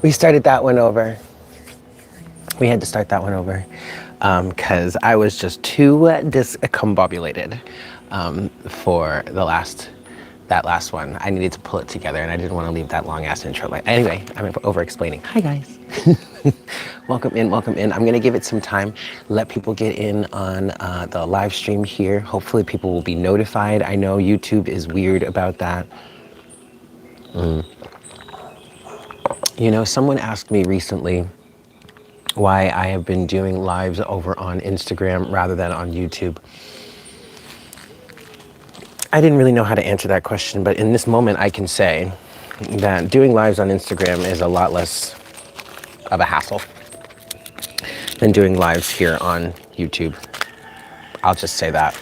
We started that one over. We had to start that one over because I was just too discombobulated for that last one. I needed to pull it together, and I didn't want to leave that long ass intro. Like, anyway, I'm over explaining. Hi guys. Welcome in, welcome in. I'm gonna give it some time, let people get in on the live stream here. Hopefully people will be notified. I know YouTube is weird about that. You know, someone asked me recently why I have been doing lives over on Instagram rather than on YouTube. I didn't really know how to answer that question, but in this moment I can say that doing lives on Instagram is a lot less of a hassle than doing lives here on YouTube. I'll just say that.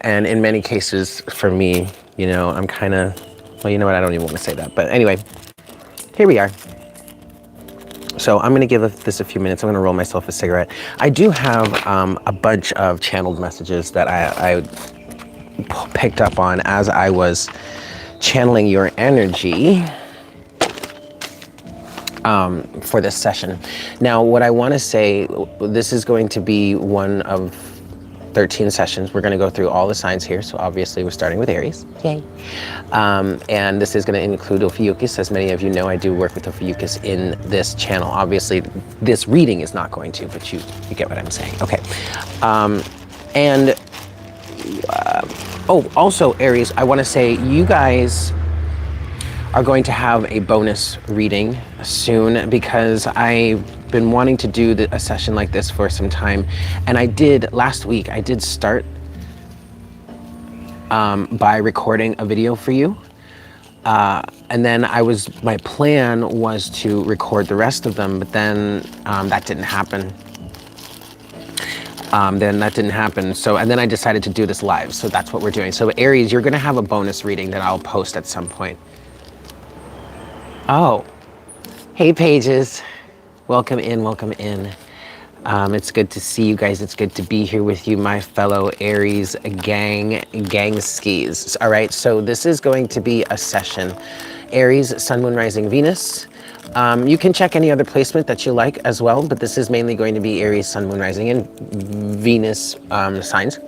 And in many cases for me, you know, I'm kind of, well, you know what, I don't even want to say that. But anyway, here we are. So I'm gonna give this a few minutes. I'm gonna roll myself a cigarette. I do have a bunch of channeled messages that I picked up on as I was channeling your energy for this session. Now, what I wanna say, this is going to be one of 13 sessions. We're gonna go through all the signs here. So obviously we're starting with Aries. Yay. And this is gonna include Ophiuchus. As many of you know, I do work with Ophiuchus in this channel. Obviously, this reading is not going to, but you get what I'm saying. Okay. Oh, also Aries, I wanna say you guys are going to have a bonus reading soon because I've been wanting to do a session like this for some time. And last week, I did start by recording a video for you. And then my plan was to record the rest of them, but then that didn't happen. So, and then I decided to do this live. So that's what we're doing. So Aries, you're gonna have a bonus reading that I'll post at some point. Oh, hey Pages. Welcome in, welcome in. It's good to see you guys. It's good to be here with you, my fellow Aries gang skis. All right, so this is going to be a session. Aries, Sun, Moon, Rising, Venus. You can check any other placement that you like as well, but this is mainly going to be Aries, Sun, Moon, Rising, and Venus signs,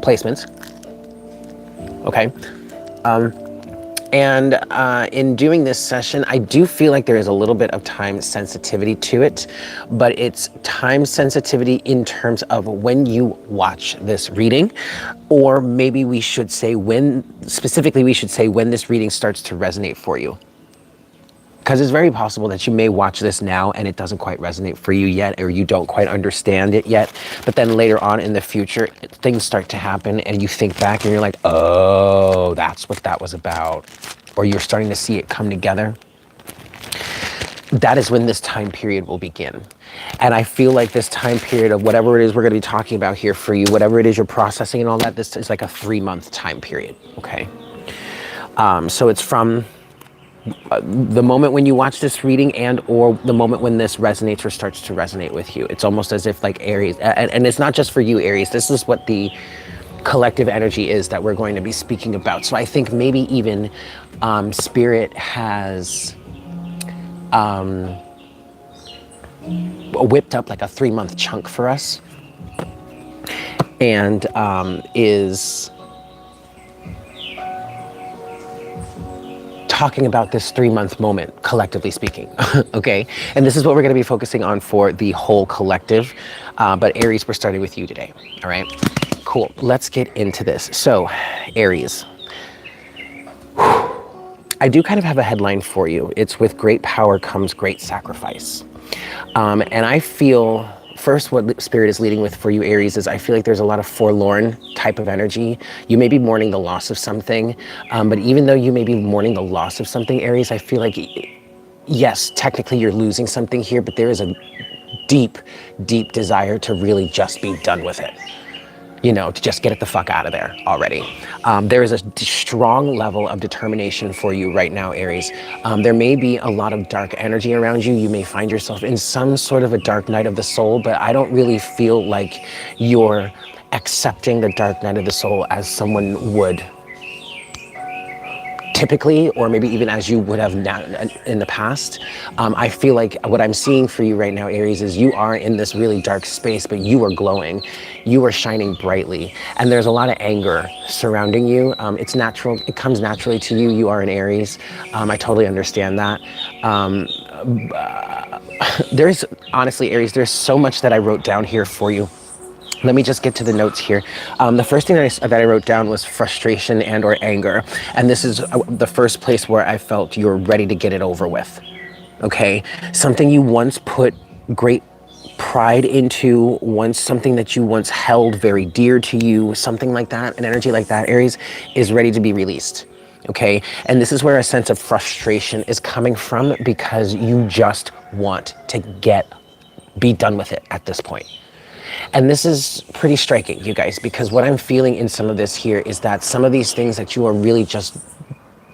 placements. Okay. And in doing this session, I do feel like there is a little bit of time sensitivity to it, but it's time sensitivity in terms of when you watch this reading, or maybe we should say when this reading starts to resonate for you. Because it's very possible that you may watch this now and it doesn't quite resonate for you yet, or you don't quite understand it yet. But then later on in the future, things start to happen and you think back and you're like, oh, that's what that was about. Or you're starting to see it come together. That is when this time period will begin. And I feel like this time period of whatever it is we're going to be talking about here for you, whatever it is you're processing and all that, this is like a 3-month time period, okay? So it's from the moment when you watch this reading and or the moment when this resonates or starts to resonate with you. It's almost as if like Aries, and it's not just for you, Aries, this is what the collective energy is that we're going to be speaking about. So I think maybe even Spirit has whipped up like a 3-month chunk for us and is talking about this 3-month moment, collectively speaking, okay? And this is what we're gonna be focusing on for the whole collective, but Aries, we're starting with you today, all right? Cool, let's get into this. So, Aries, I do kind of have a headline for you. It's with great power comes great sacrifice. And I feel, first, what Spirit is leading with for you, Aries, is I feel like there's a lot of forlorn type of energy. You may be mourning the loss of something, but even though you may be mourning the loss of something, Aries, I feel like, yes, technically you're losing something here, but there is a deep, deep desire to really just be done with it. You know, to just get it the fuck out of there already. There is a strong level of determination for you right now, Aries. There may be a lot of dark energy around you. You may find yourself in some sort of a dark night of the soul, but I don't really feel like you're accepting the dark night of the soul as someone would typically, or maybe even as you would have now in the past. I feel like what I'm seeing for you right now, Aries, is you are in this really dark space, but you are glowing. You are shining brightly. And there's a lot of anger surrounding you. It's natural. It comes naturally to you. You are an Aries. I totally understand that. There's, honestly, Aries, there's so much that I wrote down here for you. Let me just get to the notes here. The first thing that I wrote down was frustration and or anger. And this is the first place where I felt you're ready to get it over with. Okay? Something you once put great pride into, once something that you once held very dear to you, something like that, an energy like that, Aries, is ready to be released. Okay? And this is where a sense of frustration is coming from, because you just want to be done with it at this point. And this is pretty striking, you guys, because what I'm feeling in some of this here is that some of these things that you are really just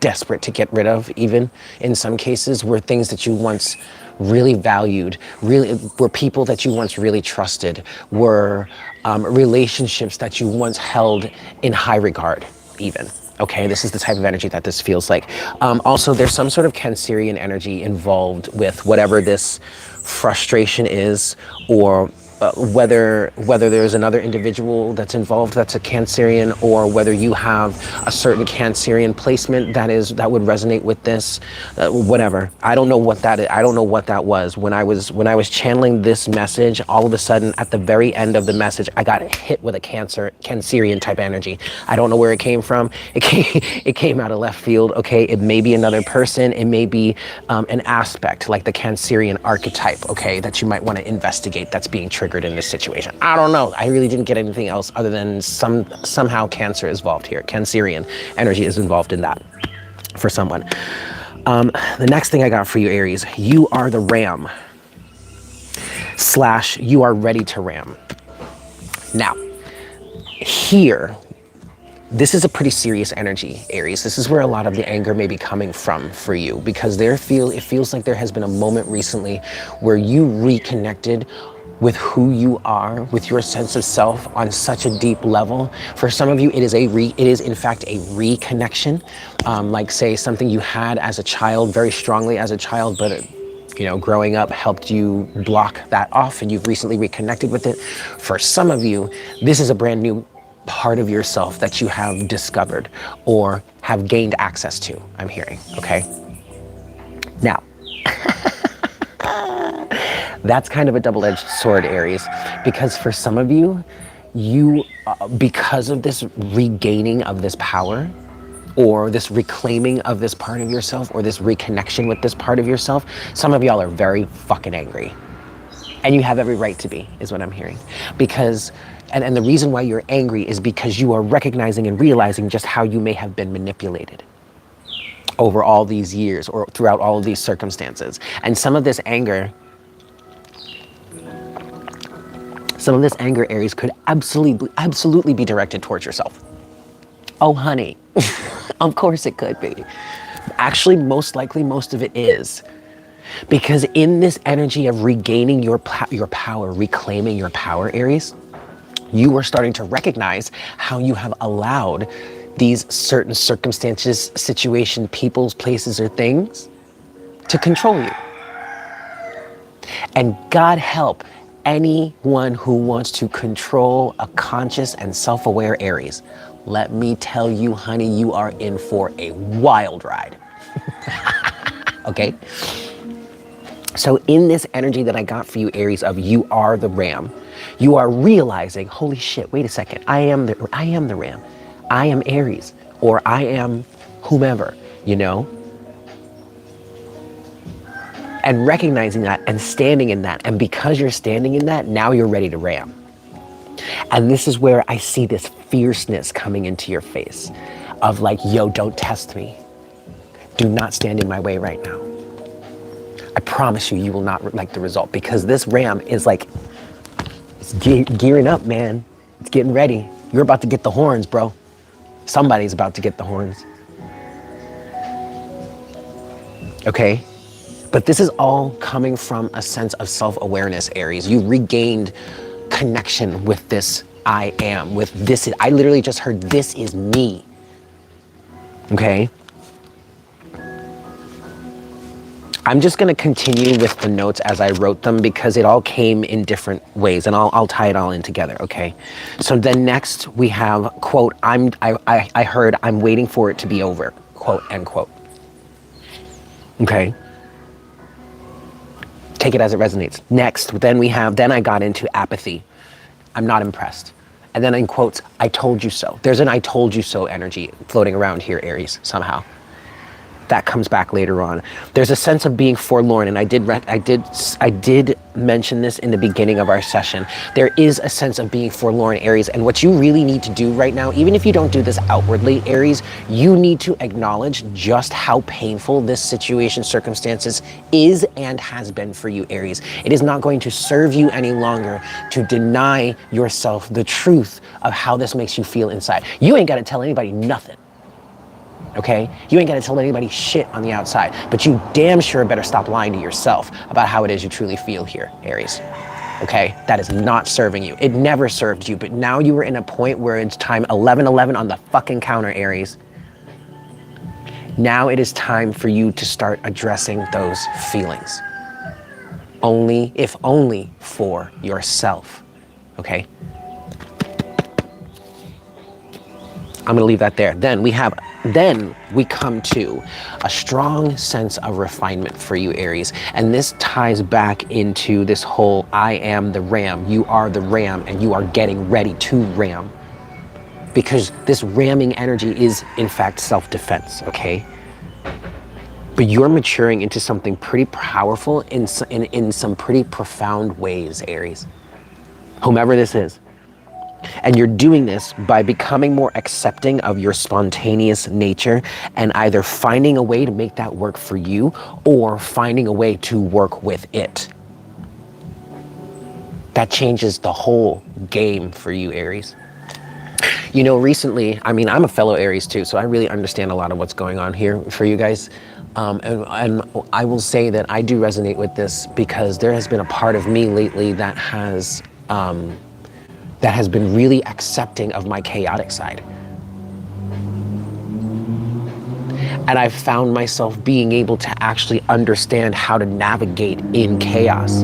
desperate to get rid of, even in some cases, were things that you once really valued, really were people that you once really trusted, were relationships that you once held in high regard, even. Okay, this is the type of energy that this feels like. Also, there's some sort of Cancerian energy involved with whatever this frustration is, or whether there's another individual that's involved that's a Cancerian, or whether you have a certain Cancerian placement that would resonate with this, whatever. I don't know what that is. I don't know what that was. When I was channeling this message, all of a sudden at the very end of the message, I got hit with a Cancerian type energy. I don't know where it came from. It came out of left field. Okay, it may be another person. It may be an aspect like the Cancerian archetype. Okay, that you might want to investigate. That's being triggered in this situation. I don't know. I really didn't get anything else other than somehow Cancer is involved here. Cancerian energy is involved in that for someone. The next thing I got for you, Aries, you are the ram / you are ready to ram. Now, here, this is a pretty serious energy, Aries. This is where a lot of the anger may be coming from for you, because it feels like there has been a moment recently where you reconnected with who you are, with your sense of self on such a deep level. For some of you, it is in fact a reconnection, like say something you had as a child, very strongly as a child, but growing up helped you block that off, and you've recently reconnected with it. For some of you, this is a brand new part of yourself that you have discovered or have gained access to, I'm hearing, okay? Now, that's kind of a double-edged sword, Aries, because for some of you, because of this regaining of this power, or this reclaiming of this part of yourself, or this reconnection with this part of yourself, some of y'all are very fucking angry. And you have every right to be, is what I'm hearing. Because, and the reason why you're angry is because you are recognizing and realizing just how you may have been manipulated over all these years, or throughout all of these circumstances. And some of this anger, Aries, could absolutely be directed towards yourself. Oh, honey, of course it could be. Actually, most likely, most of it is. Because in this energy of regaining your power, reclaiming your power, Aries, you are starting to recognize how you have allowed these certain circumstances, situation, peoples, places, or things to control you. And God help anyone who wants to control a conscious and self-aware Aries. Let me tell you, honey, you are in for a wild ride. Okay? So in this energy that I got for you, Aries, of you are the ram, you are realizing, holy shit, wait a second, I am the ram. I am Aries, or I am whomever, And recognizing that and standing in that. And because you're standing in that, now you're ready to ram. And this is where I see this fierceness coming into your face of like, yo, don't test me. Do not stand in my way right now. I promise you, you will not like the result, because this ram is like, it's gearing up, man. It's getting ready. You're about to get the horns, bro. Somebody's about to get the horns. Okay? But this is all coming from a sense of self-awareness, Aries. You regained connection with this I am, with this. I literally just heard, this is me. Okay? I'm just going to continue with the notes as I wrote them because it all came in different ways, and I'll tie it all in together, okay? So then next we have, quote, I heard, I'm waiting for it to be over, quote, end quote. Okay? Take it as it resonates. Next, then I got into apathy. I'm not impressed. And then in quotes, I told you so. There's an I told you so energy floating around here, Aries, somehow. That comes back later on. There's a sense of being forlorn, and I did mention this in the beginning of our session. There is a sense of being forlorn, Aries, and what you really need to do right now, even if you don't do this outwardly, Aries, you need to acknowledge just how painful this situation, circumstances is and has been for you, Aries. It is not going to serve you any longer to deny yourself the truth of how this makes you feel inside. You ain't got to tell anybody nothing. Okay? You ain't got to tell anybody shit on the outside, but you damn sure better stop lying to yourself about how it is you truly feel here, Aries. Okay? That is not serving you. It never served you, but now you are in a point where it's time 11:11 on the fucking counter, Aries. Now it is time for you to start addressing those feelings. If only for yourself. Okay? I'm gonna leave that there. Then we come to a strong sense of refinement for you, Aries. And this ties back into this whole I am the ram, you are the ram, and you are getting ready to ram. Because this ramming energy is in fact self-defense, okay? But you're maturing into something pretty powerful in some pretty profound ways, Aries. Whomever this is. And you're doing this by becoming more accepting of your spontaneous nature and either finding a way to make that work for you or finding a way to work with it. That changes the whole game for you, Aries. You know, recently, I mean, I'm a fellow Aries too, so I really understand a lot of what's going on here for you guys. And I will say that I do resonate with this because there has been a part of me lately that has been really accepting of my chaotic side. And I've found myself being able to actually understand how to navigate in chaos.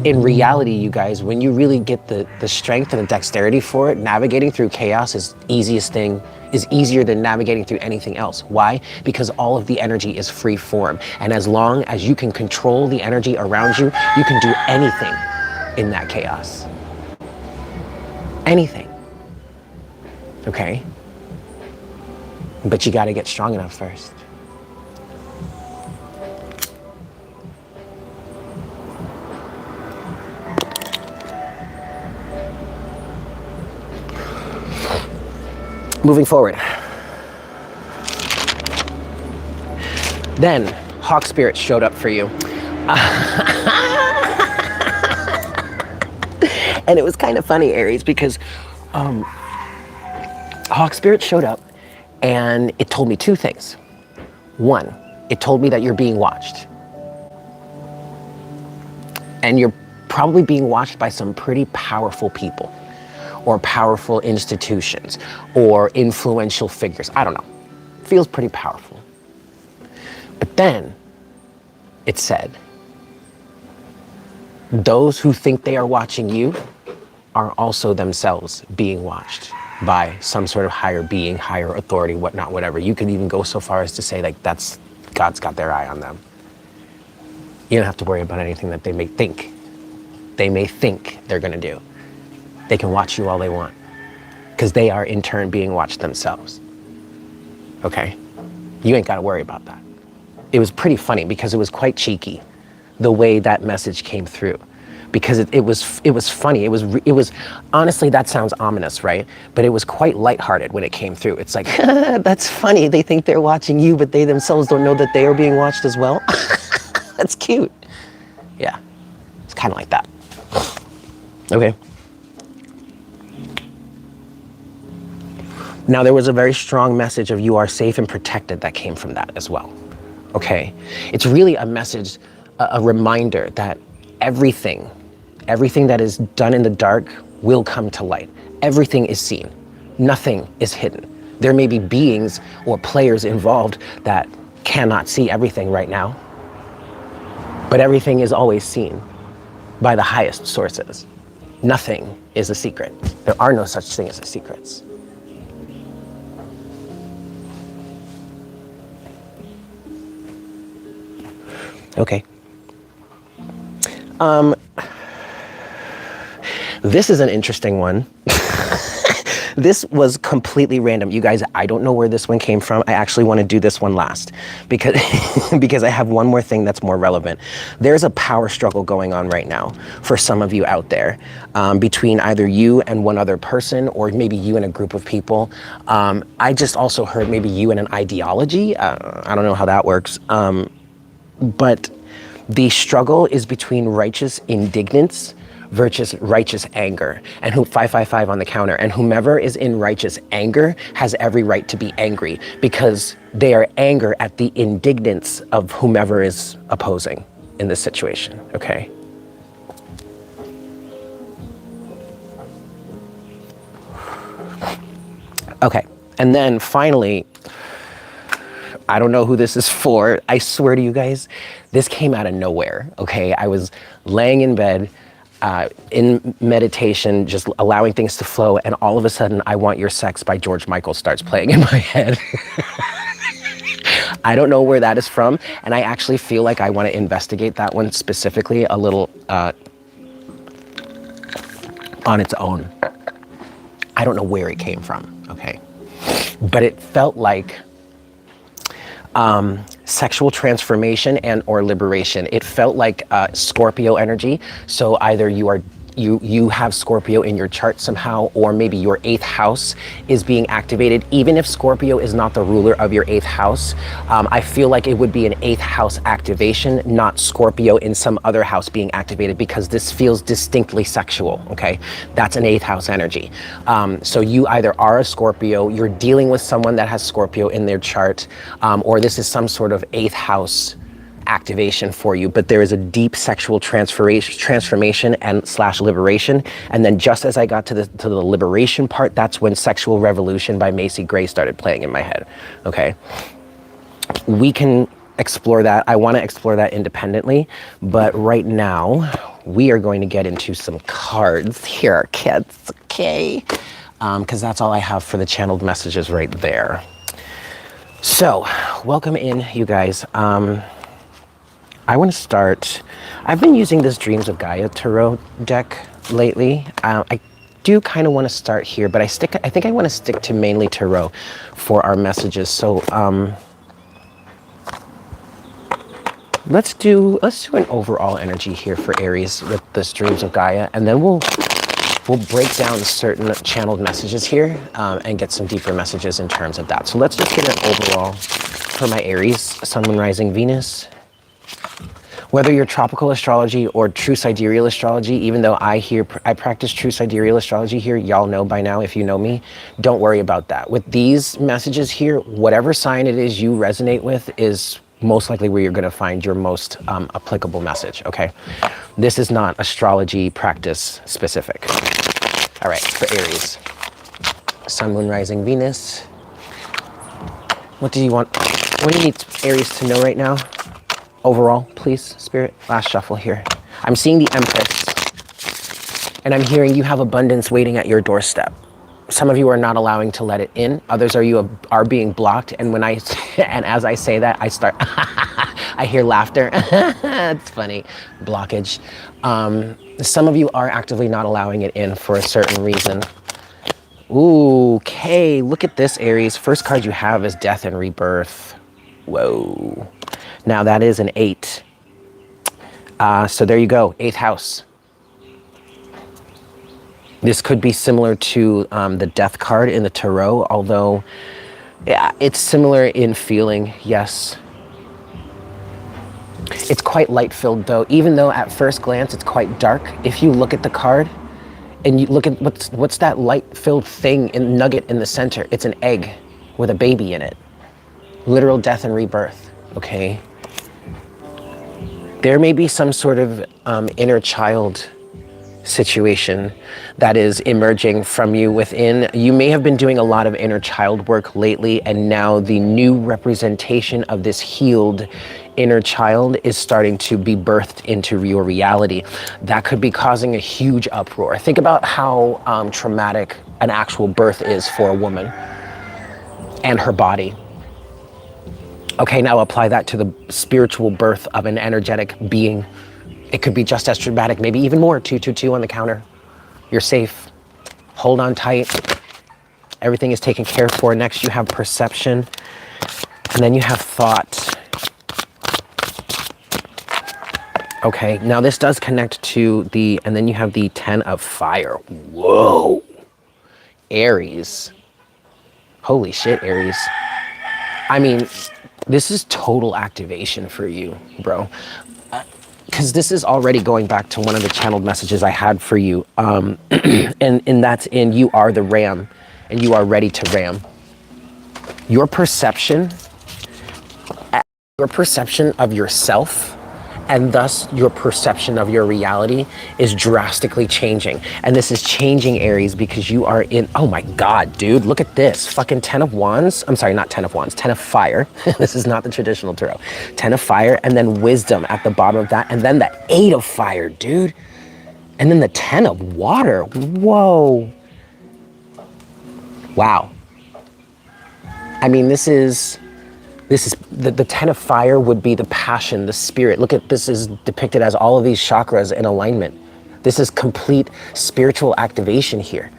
In reality, you guys, when you really get the strength and the dexterity for it, navigating through chaos is easier than navigating through anything else. Why? Because all of the energy is free form. And as long as you can control the energy around you, you can do anything in that chaos. Anything. Okay? But you gotta get strong enough first. Moving forward. Then, Hawk Spirit showed up for you. And it was kind of funny, Aries, because Hawk Spirit showed up and it told me two things. One, it told me that you're being watched. And you're probably being watched by some pretty powerful people or powerful institutions or influential figures. I don't know. Feels pretty powerful. But then it said, those who think they are watching you are also themselves being watched by some sort of higher being, higher authority, whatnot, whatever. You could even go so far as to say, like, that's God's got their eye on them. You don't have to worry about anything that they may think they're gonna do. They can watch you all they want because they are in turn being watched themselves. Okay? You ain't gotta worry about that. It was pretty funny because it was quite cheeky the way that message came through, because it was funny. It was honestly, that sounds ominous, right? But it was quite lighthearted when it came through. It's like, that's funny. They think they're watching you, but they themselves don't know that they are being watched as well. That's cute. Yeah, it's kind of like that. Okay. Now, there was a very strong message of you are safe and protected that came from that as well. Okay. It's really a message, a reminder that everything that is done in the dark will come to light. Everything is seen. Nothing is hidden. There may be beings or players involved that cannot see everything right now, but everything is always seen by the highest sources. Nothing is a secret. There are no such thing as secrets. Okay. This is an interesting one. This was completely random. You guys, I don't know where this one came from. I actually want to do this one last because, because I have one more thing that's more relevant. There's a power struggle going on right now for some of you out there, between either you and one other person, or maybe you and a group of people. I just also heard maybe you and an ideology. I don't know how that works. But the struggle is between righteous indignance versus righteous anger, and 555 on the counter, and whomever is in righteous anger has every right to be angry because they are anger at the indignance of whomever is opposing in this situation. Okay. Okay, and then finally, I don't know who this is for. I swear to you guys, this came out of nowhere, okay? I was laying in bed, in meditation, just allowing things to flow, and all of a sudden, I Want Your Sex by George Michael starts playing in my head. I don't know where that is from, and I actually feel like I want to investigate that one specifically a little on its own. I don't know where it came from, okay? But it felt like sexual transformation and or liberation. It felt like Scorpio energy. So either you have Scorpio in your chart somehow, or maybe your 8th house is being activated. Even if Scorpio is not the ruler of your 8th house, I feel like it would be an 8th house activation, not Scorpio in some other house being activated, because this feels distinctly sexual, okay? That's an 8th house energy. So you either are a Scorpio, you're dealing with someone that has Scorpio in their chart, or this is some sort of 8th house activation for you, but there is a deep sexual transformation and / liberation. And then just as I got to the liberation part, that's when Sexual Revolution by Macy Gray started playing in my head. Okay, we can explore that. I want to explore that independently, but right now we are going to get into some cards here, kids. Okay, because that's all I have for the channeled messages right there. So welcome in, you guys. I want to start, I've been using this Dreams of Gaia Tarot deck lately. I do kind of want to start here, but I think I want to stick to mainly Tarot for our messages. So let's do an overall energy here for Aries with this Dreams of Gaia, and then we'll break down certain channeled messages here and get some deeper messages in terms of that. So let's just get an overall for my Aries, Sun, Moon, Rising, Venus. Whether you're tropical astrology or true sidereal astrology, even though I practice true sidereal astrology here, y'all know by now if you know me, don't worry about that. With these messages here, whatever sign it is you resonate with is most likely where you're going to find your most applicable message, okay? This is not astrology practice specific. All right, for Aries, Sun, Moon, Rising, Venus. What do you want? What do you need Aries to know right now? Overall, please, Spirit. Last shuffle here. I'm seeing the Empress, and I'm hearing you have abundance waiting at your doorstep. Some of you are not allowing to let it in. Others are being blocked. And when as I say that, I start, I hear laughter. It's funny. Blockage. Some of you are actively not allowing it in for a certain reason. Ooh, okay. Look at this, Aries. First card you have is Death and Rebirth. Whoa. Now that is an 8. So there you go, 8th house. This could be similar to the Death card in the Tarot, although yeah, it's similar in feeling, yes. It's quite light-filled though, even though at first glance it's quite dark. If you look at the card and you look at what's that light-filled thing in nugget in the center, it's an egg with a baby in it. Literal death and rebirth, okay? There may be some sort of inner child situation that is emerging from you within. You may have been doing a lot of inner child work lately, and now the new representation of this healed inner child is starting to be birthed into your reality. That could be causing a huge uproar. Think about how traumatic an actual birth is for a woman and her body. Okay, now apply that to the spiritual birth of an energetic being. It could be just as traumatic, maybe even more. 222 on the counter. You're safe. Hold on tight. Everything is taken care for. Next, you have perception, and then you have thought. Okay, now this does connect to the, and then you have the 10 of fire. Whoa. Aries. Holy shit, Aries. I mean, this is total activation for you, bro. Because this is already going back to one of the channeled messages I had for you. And that's in you are the ram and you are ready to ram. Your perception of yourself and thus your perception of your reality is drastically changing. And this is changing, Aries, because you are in, oh my God, dude, look at this. Fucking 10 of wands. I'm sorry, not 10 of wands, 10 of fire. This is not the traditional tarot. 10 of fire, and then wisdom at the bottom of that. And then the 8 of fire, dude. And then the 10 of water. Whoa. Wow. I mean, this is the 10 of fire would be the passion, the spirit. Look at this is depicted as all of these chakras in alignment. This is complete spiritual activation here,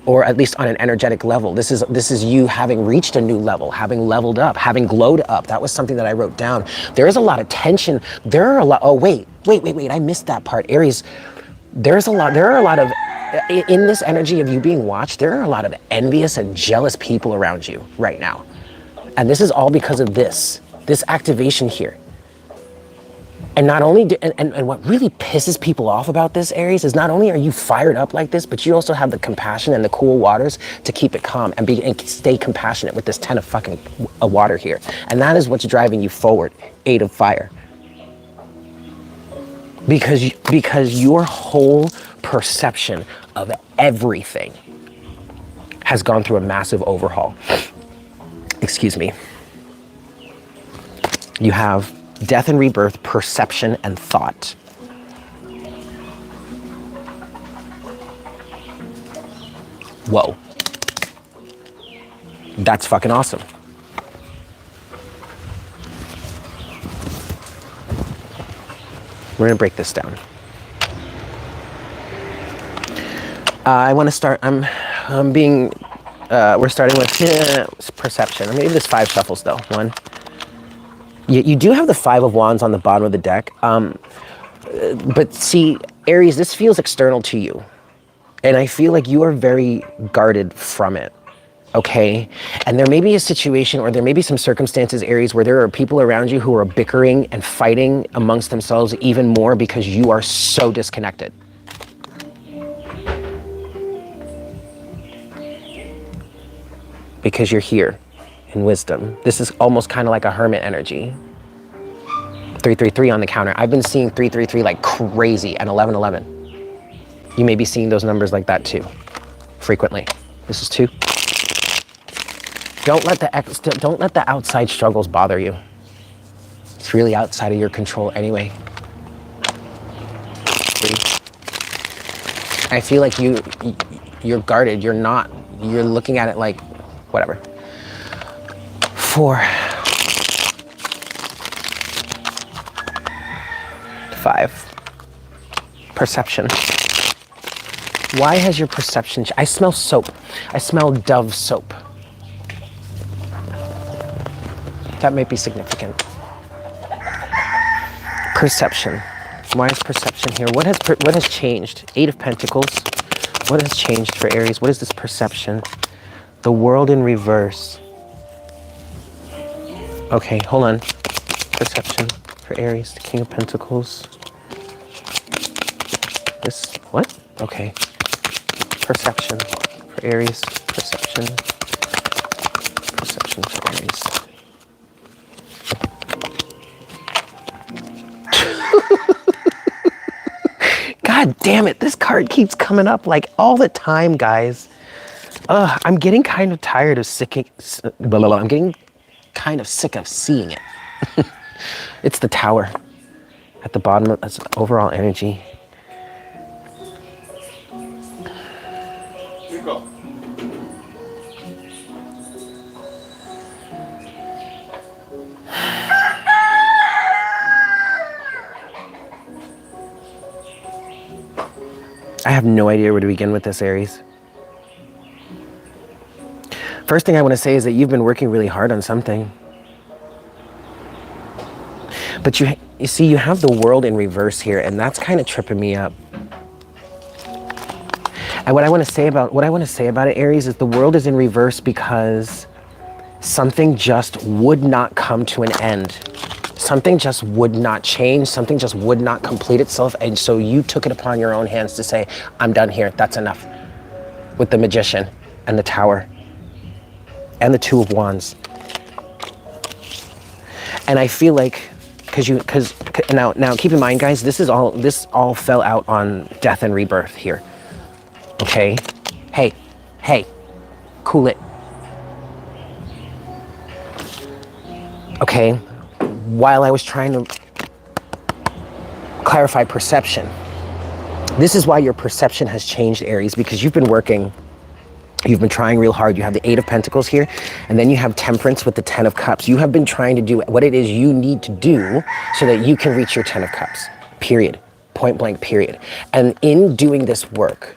or at least on an energetic level. This is you having reached a new level, having leveled up, having glowed up. That was something that I wrote down. There is a lot of tension. There are a lot, oh wait, I missed that part. Aries, there are a lot of, in this energy of you being watched, there are a lot of envious and jealous people around you right now. And this is all because of this activation here. And not only, and what really pisses people off about this, Aries, is not only are you fired up like this, but you also have the compassion and the cool waters to keep it calm and stay compassionate with this 10 of fucking water here. And that is what's driving you forward, 8 of fire. Because your whole perception of everything has gone through a massive overhaul. Excuse me. You have death and rebirth, perception and thought. Whoa. That's fucking awesome. We're gonna break this down. I want to start, we're starting with perception. Maybe there's 5 shuffles though. 1. You do have the 5 of wands on the bottom of the deck. But see, Aries, this feels external to you. And I feel like you are very guarded from it. Okay? And there may be a situation or there may be some circumstances, Aries, where there are people around you who are bickering and fighting amongst themselves even more because you are so disconnected. Because you're here in wisdom. This is almost kind of like a hermit energy. 333 on the counter. I've been seeing 333 like crazy, and 1111. You may be seeing those numbers like that too, frequently. This is 2. Don't let the outside struggles bother you. It's really outside of your control anyway. 3. I feel like you're guarded. You're looking at it like whatever. 4. 5. Perception. Why has your perception I smell soap. I smell Dove soap. That might be significant. Perception. Why is perception here? What has changed? 8 of Pentacles. What has changed for Aries? What is this perception? The World in reverse. Okay, hold on. Perception for Aries, the King of Pentacles. This, what? Okay. Perception for Aries, perception. Perception for Aries. God damn it, this card keeps coming up like all the time, guys. I'm getting kind of tired of I'm getting kind of sick of seeing it. It's the Tower at the bottom of that's overall energy. Go. I have no idea where to begin with this, Aries. First thing I want to say is that you've been working really hard on something. But you see, you have the world in reverse here, and that's kind of tripping me up. And what I want to say about it, Aries, is the world is in reverse because something just would not come to an end. Something just would not change. Something just would not complete itself. And so you took it upon your own hands to say, I'm done here. That's enough. With the Magician and the Tower and the Two of Wands. And I feel like, because now keep in mind, guys, this all fell out on death and rebirth here. Okay? Hey, cool it. Okay? While I was trying to clarify perception, this is why your perception has changed, Aries, because you've been working, you've been trying real hard. You have the Eight of Pentacles here, and then you have Temperance with the Ten of Cups. You have been trying to do what it is you need to do so that you can reach your Ten of Cups, period, point blank, period. And in doing this work,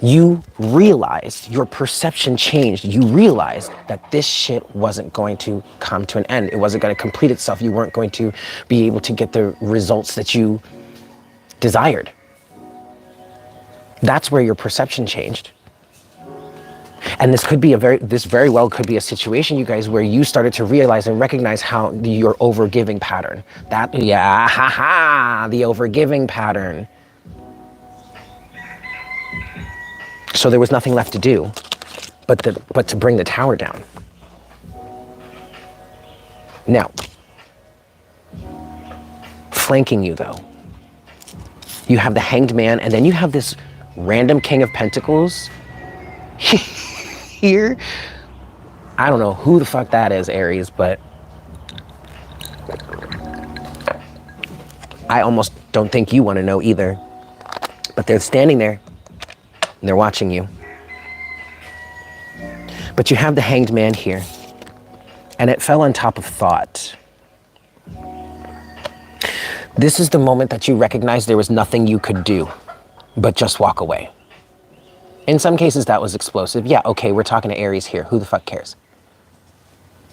you realized, your perception changed. You realized that this shit wasn't going to come to an end. It wasn't going to complete itself. You weren't going to be able to get the results that you desired. That's where your perception changed. And this very well could be a situation, you guys, where you started to realize and recognize how your overgiving pattern, the overgiving pattern. So there was nothing left to do but to bring the Tower down. Now, flanking you though, you have the Hanged Man, and then you have this random King of Pentacles here. I don't know who the fuck that is, Aries, but I almost don't think you want to know either. But they're standing there. And they're watching you. But you have the Hanged Man here. And it fell on top of thought. This is the moment that you recognize there was nothing you could do but just walk away. In some cases that was explosive. Yeah, okay, we're talking to Aries here. Who the fuck cares?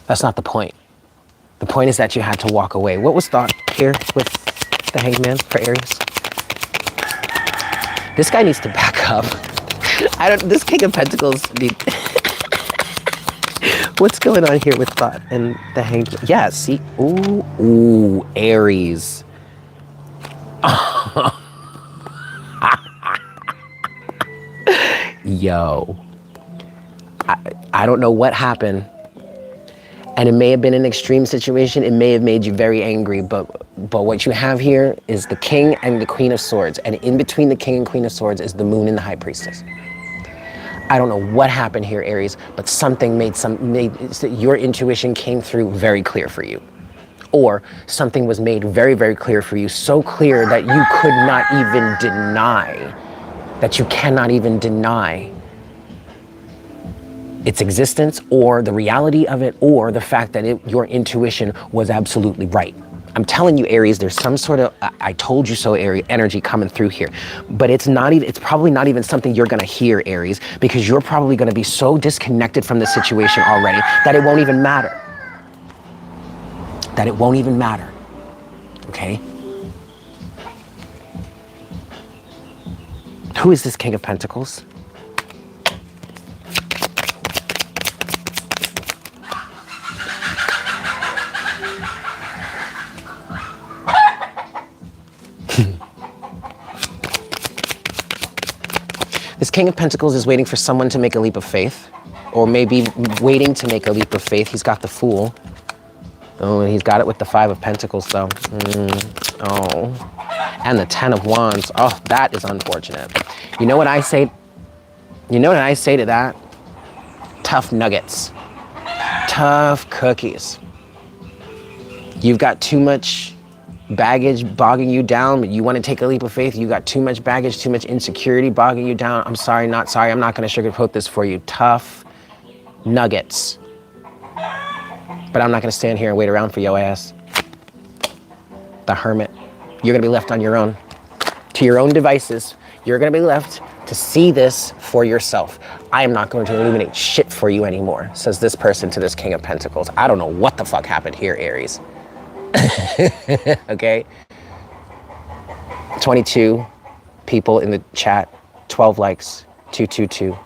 That's not the point. The point is that you had to walk away. What was thought here with the Hanged Man for Aries? This guy needs to back up. This King of Pentacles what's going on here with thought and the Hanged Man? Yeah, see, ooh, Aries. Yo, I don't know what happened, and it may have been an extreme situation. It may have made you very angry, but what you have here is the King and the Queen of Swords, and in between the King and Queen of Swords is the Moon and the High Priestess. I don't know what happened here, Aries, but something made your intuition came through very clear for you. Or something was made very, very clear for you, so clear that you could not even deny, that you cannot even deny its existence or the reality of it or the fact that your intuition was absolutely right. I'm telling you, Aries, there's some sort of I told you so energy coming through here, but it's probably not even something you're gonna hear, Aries, because you're probably gonna be so disconnected from the situation already that it won't even matter. Okay? Who is this King of Pentacles? This King of Pentacles is waiting for someone to make a leap of faith, or maybe waiting to make a leap of faith. He's got the Fool. Oh, and he's got it with the 5 of Pentacles, though. Oh. And the 10 of Wands. Oh, that is unfortunate. You know what I say? You know what I say to that? Tough nuggets. Tough cookies. You've got too much baggage bogging you down. You want to take a leap of faith. You got too much baggage, too much insecurity bogging you down. I'm sorry, not sorry. I'm not going to sugarcoat this for you. Tough nuggets. But I'm not going to stand here and wait around for your ass. The Hermit. You're going to be left on your own. To your own devices. You're going to be left to see this for yourself. I am not going to illuminate shit for you anymore, says this person to this King of Pentacles. I don't know what the fuck happened here, Aries. Okay? 22 people in the chat, 12 likes, 222,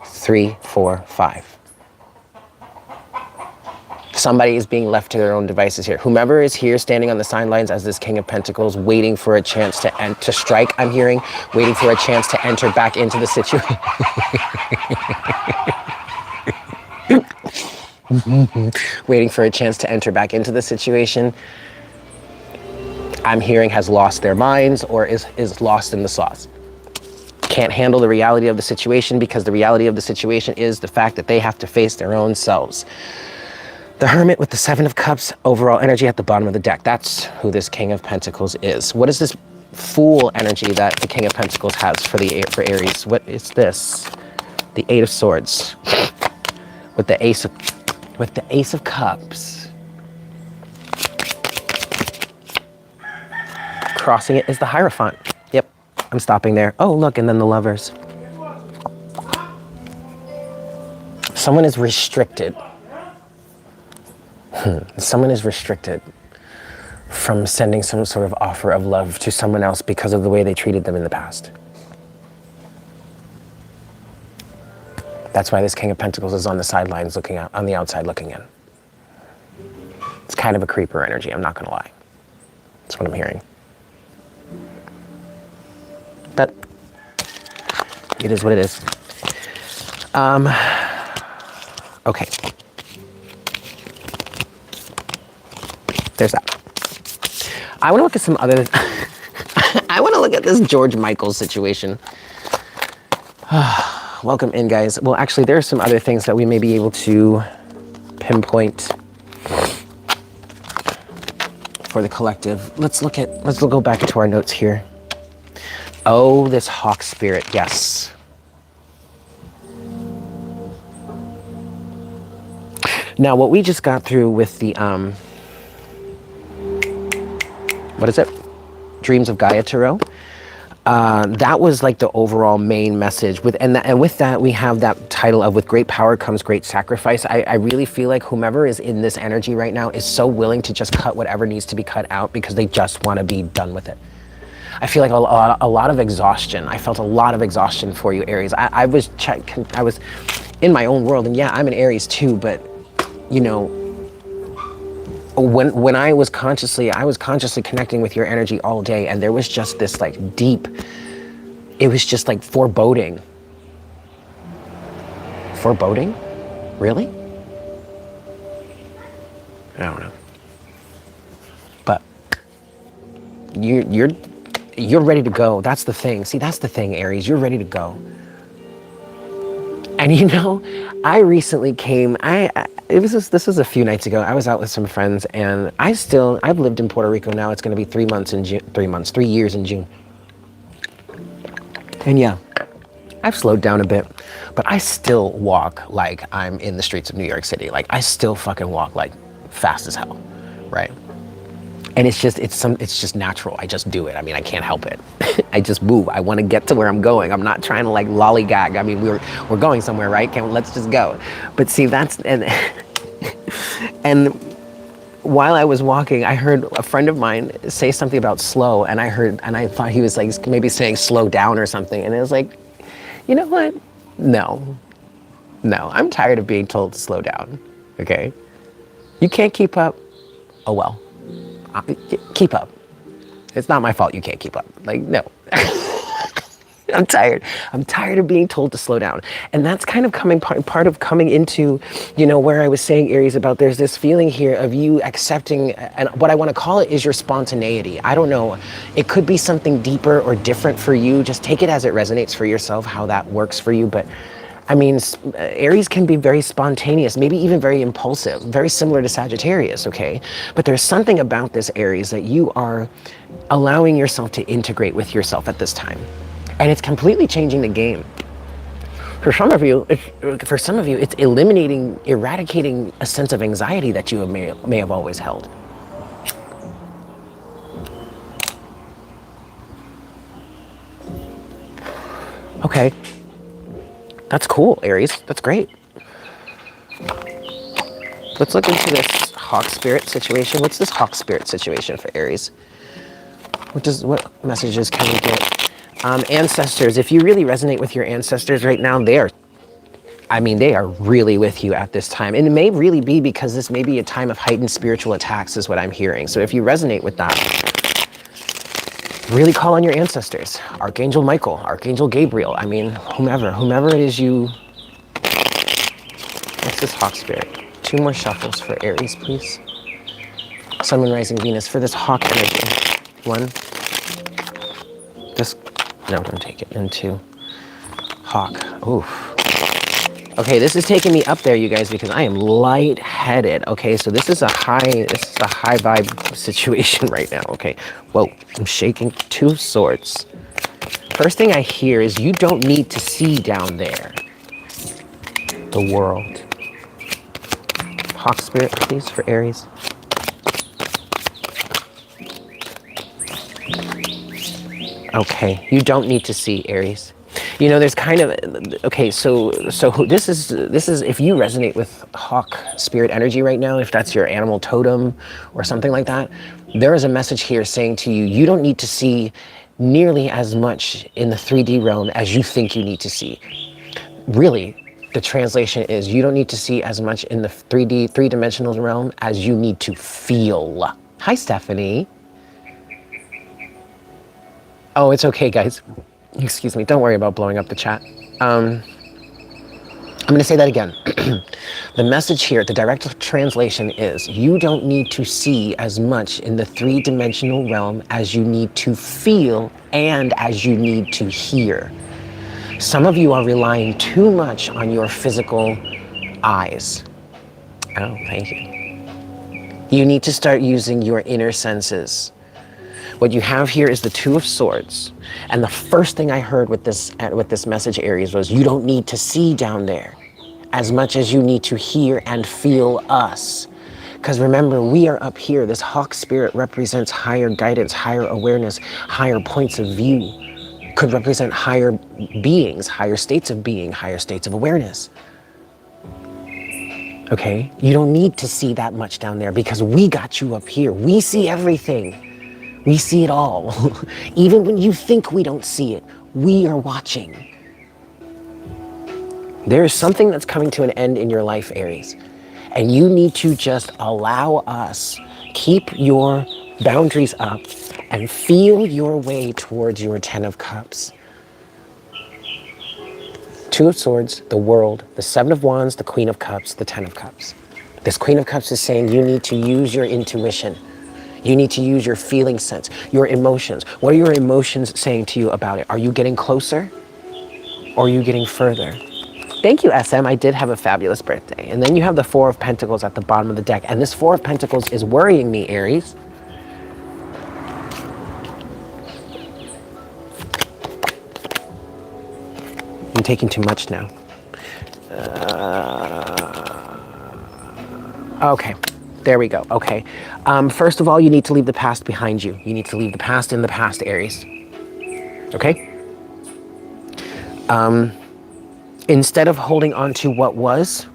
3, 4, 5. Somebody is being left to their own devices here. Whomever is here standing on the sidelines as this King of Pentacles, waiting for a chance to strike, I'm hearing, waiting for a chance to enter back into the situation. Waiting for a chance to enter back into the situation, I'm hearing has lost their minds or is lost in the sauce. Can't handle the reality of the situation because the reality of the situation is the fact that they have to face their own selves. The Hermit with the 7 of Cups, overall energy at the bottom of the deck. That's who this King of Pentacles is. What is this Fool energy that the King of Pentacles has for Aries? What is this? The 8 of Swords with the Ace of Cups. Crossing it is the Hierophant. Yep, I'm stopping there. Oh, look, and then the Lovers. Someone is restricted. Someone is restricted from sending some sort of offer of love to someone else because of the way they treated them in the past. That's why this King of Pentacles is on the sidelines looking out, on the outside looking in. It's kind of a creeper energy, I'm not gonna lie. That's what I'm hearing. But it is what it is. Okay. There's that. I want to look at some other... I want to look at this George Michael situation. Welcome in, guys. Well, actually, there are some other things that we may be able to pinpoint for the collective. Let's go back to our notes here. Oh, this hawk spirit, yes. Now, what we just got through with the, what is it? Dreams of Gaia Tarot. That was like the overall main message. And with that, we have that title of with great power comes great sacrifice. I really feel like whomever is in this energy right now is so willing to just cut whatever needs to be cut out because they just want to be done with it. I feel like a lot of exhaustion. I felt a lot of exhaustion for you, Aries. I was in my own world, and yeah, I'm an Aries too, but you know, when I was consciously connecting with your energy all day, and there was just this like deep, it was just like foreboding. Foreboding? Really? I don't know. But you're ready to go. That's the thing. See, that's the thing, Aries. You're ready to go. And you know, I recently came, this was a few nights ago. I was out with some friends, and I've lived in Puerto Rico now. It's going to be 3 months in June, 3 years in June. And yeah, I've slowed down a bit, but I still walk like I'm in the streets of New York City. Like I still fucking walk like fast as hell, right? And it's just natural. I just do it. I mean, I can't help it. I just move. I want to get to where I'm going. I'm not trying to like lollygag. I mean, we're going somewhere, right? Let's just go. But see, and while I was walking, I heard a friend of mine say something about slow, and I thought he was like maybe saying slow down or something. And it was like, you know what? No, I'm tired of being told to slow down. Okay, you can't keep up. Oh well. Keep up. It's not my fault you can't keep up. Like, no. I'm tired. I'm tired of being told to slow down. And that's kind of coming part of coming into, where I was saying, Aries, about there's this feeling here of you accepting, and what I want to call it is your spontaneity. I don't know. It could be something deeper or different for you. Just take it as it resonates for yourself, how that works for you. But I mean, Aries can be very spontaneous, maybe even very impulsive, very similar to Sagittarius, okay? But there's something about this, Aries, that you are allowing yourself to integrate with yourself at this time. And it's completely changing the game. For some of you, it's eradicating a sense of anxiety that you may have always held. Okay. That's cool, Aries. That's great. Let's look into this hawk spirit situation. What's this hawk spirit situation for Aries? What messages can we get? Ancestors, if you really resonate with your ancestors right now, they are really with you at this time. And it may really be because this may be a time of heightened spiritual attacks is what I'm hearing. So if you resonate with that, really call on your ancestors. Archangel Michael, Archangel Gabriel, whomever it is you... What's this hawk spirit? 2 more shuffles for Aries, please. Sun, Moon, Rising, Venus for this hawk energy. 1. No, don't take it. And 2. Hawk. Oof. Okay, this is taking me up there, you guys, because I am lightheaded. Okay, so this is a high vibe situation right now. Okay, whoa, I'm shaking. 2 swords. First thing I hear is you don't need to see down there. The world. Hawk spirit, please, for Aries. Okay, you don't need to see, Aries. There's kind of, okay, so this is if you resonate with hawk spirit energy right now, if that's your animal totem or something like that, there is a message here saying to you, you don't need to see nearly as much in the 3D realm as you think you need to see. Really, the translation is you don't need to see as much in the 3-dimensional realm as you need to feel. Hi, Stephanie. Oh, it's okay, guys. Excuse me, don't worry about blowing up the chat. I'm going to say that again. The message here, the direct translation is, you don't need to see as much in the 3-dimensional realm as you need to feel and as you need to hear. Some of you are relying too much on your physical eyes. Oh, thank you. You need to start using your inner senses. What you have here is the 2 of Swords. And the first thing I heard with this message, Aries, was you don't need to see down there as much as you need to hear and feel us. Because remember, we are up here. This hawk spirit represents higher guidance, higher awareness, higher points of view. Could represent higher beings, higher states of being, higher states of awareness. Okay? You don't need to see that much down there because we got you up here. We see everything. We see it all. Even when you think we don't see it, we are watching. There is something that's coming to an end in your life, Aries. And you need to just allow us, keep your boundaries up, and feel your way towards your 10 of Cups. 2 of Swords, the World, the 7 of Wands, the Queen of Cups, the 10 of Cups. This Queen of Cups is saying you need to use your intuition. You need to use your feeling sense, your emotions. What are your emotions saying to you about it? Are you getting closer or are you getting further? Thank you, SM. I did have a fabulous birthday. And then you have the 4 of Pentacles at the bottom of the deck. And this 4 of Pentacles is worrying me, Aries. I'm taking too much now. Okay. There we go. Okay. First of all, you need to leave the past behind you. You need to leave the past in the past, Aries. Okay? Instead of holding on to what was,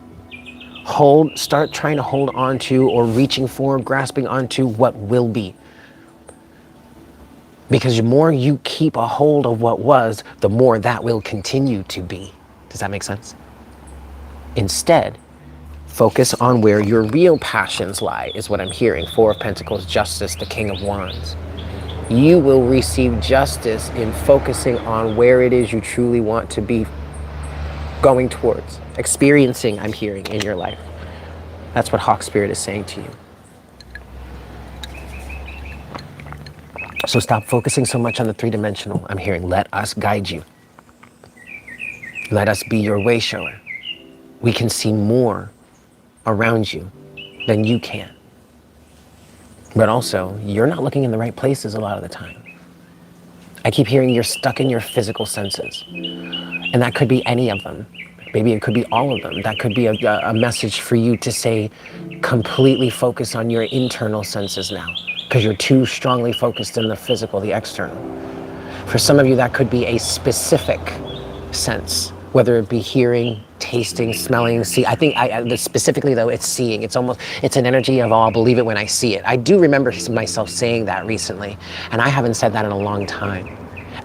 start trying to hold on to or reaching for, grasping onto what will be. Because the more you keep a hold of what was, the more that will continue to be. Does that make sense? Instead, focus on where your real passions lie, is what I'm hearing. 4 of Pentacles, Justice, the King of Wands. You will receive justice in focusing on where it is you truly want to be going towards, experiencing, I'm hearing, in your life. That's what Hawk Spirit is saying to you. So stop focusing so much on the three-dimensional. I'm hearing, let us guide you. Let us be your way shower. We can see more around you than you can. But also, you're not looking in the right places a lot of the time. I keep hearing you're stuck in your physical senses. And that could be any of them. Maybe it could be all of them. That could be a message for you to say, completely focus on your internal senses now, because you're too strongly focused in the physical, the external. For some of you, that could be a specific sense, whether it be hearing, tasting, smelling, see. I think specifically though, it's seeing. It's an energy of, oh, I'll believe it when I see it. I do remember myself saying that recently, and I haven't said that in a long time.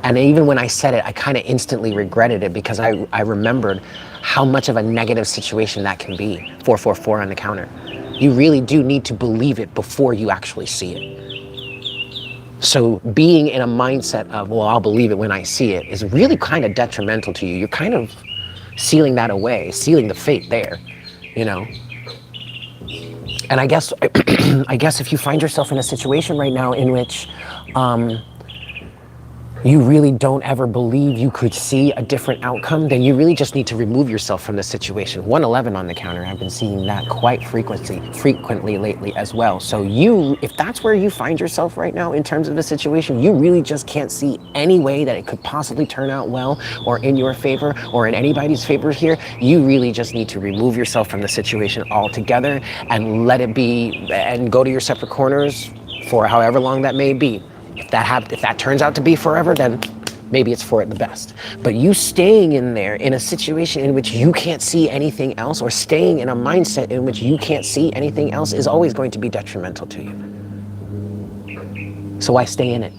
And even when I said it, I kind of instantly regretted it, because I remembered how much of a negative situation that can be. 444 on the counter. You really do need to believe it before you actually see it. So being in a mindset of, well, I'll believe it when I see it, is really kind of detrimental to you. You're kind of sealing that away, sealing the fate there, you know? And I guess, I guess if you find yourself in a situation right now in which you really don't ever believe you could see a different outcome, then you really just need to remove yourself from the situation. 111 on the counter, I've been seeing that quite frequently lately as well. So if that's where you find yourself right now in terms of the situation, you really just can't see any way that it could possibly turn out well or in your favor or in anybody's favor here. You really just need to remove yourself from the situation altogether and let it be, and go to your separate corners for however long that may be. If that turns out to be forever, then maybe it's for it the best. But you staying in there in a situation in which you can't see anything else, or staying in a mindset in which you can't see anything else, is always going to be detrimental to you. So why stay in it?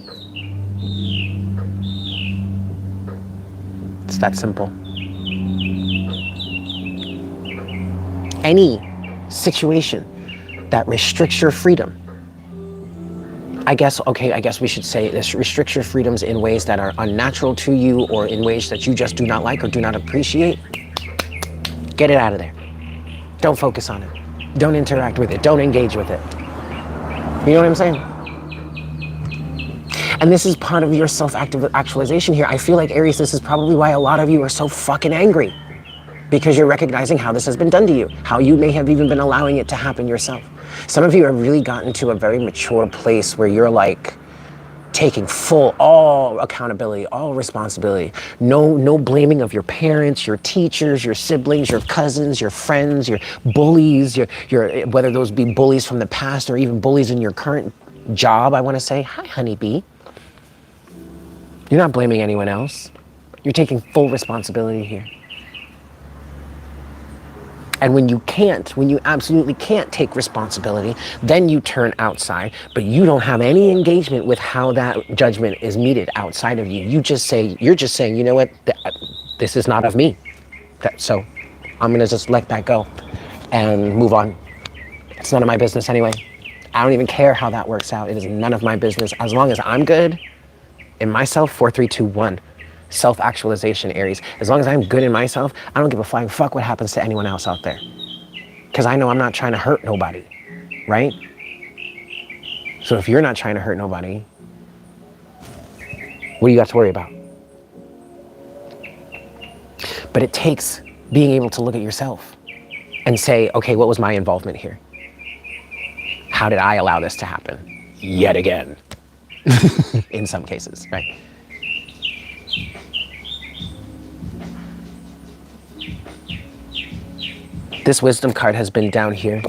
It's that simple. Any situation that restricts your freedom, I guess we should say this: restricts your freedoms in ways that are unnatural to you, or in ways that you just do not like or do not appreciate. Get it out of there. Don't focus on it. Don't interact with it. Don't engage with it. You know what I'm saying? And this is part of your self-actualization here. I feel like, Aries, this is probably why a lot of you are so fucking angry, because you're recognizing how this has been done to you, how you may have even been allowing it to happen yourself. Some of you have really gotten to a very mature place where you're like taking all accountability, all responsibility. No blaming of your parents, your teachers, your siblings, your cousins, your friends, your bullies, your whether those be bullies from the past or even bullies in your current job, I want to say. Hi, honeybee. You're not blaming anyone else. You're taking full responsibility here. And when you absolutely can't take responsibility, then you turn outside, but you don't have any engagement with how that judgment is meted outside of you. You're just saying, you know what, this is not of me. So I'm gonna just let that go and move on. It's none of my business anyway. I don't even care how that works out. It is none of my business. As long as I'm good in myself. 4, 3, 2, 1. Self-actualization, Aries. As long as I'm good in myself, I don't give a flying fuck what happens to anyone else out there. Because I know I'm not trying to hurt nobody, right? So if you're not trying to hurt nobody, what do you got to worry about? But it takes being able to look at yourself and say, okay, what was my involvement here? How did I allow this to happen? Yet again. In some cases, right? This wisdom card has been down here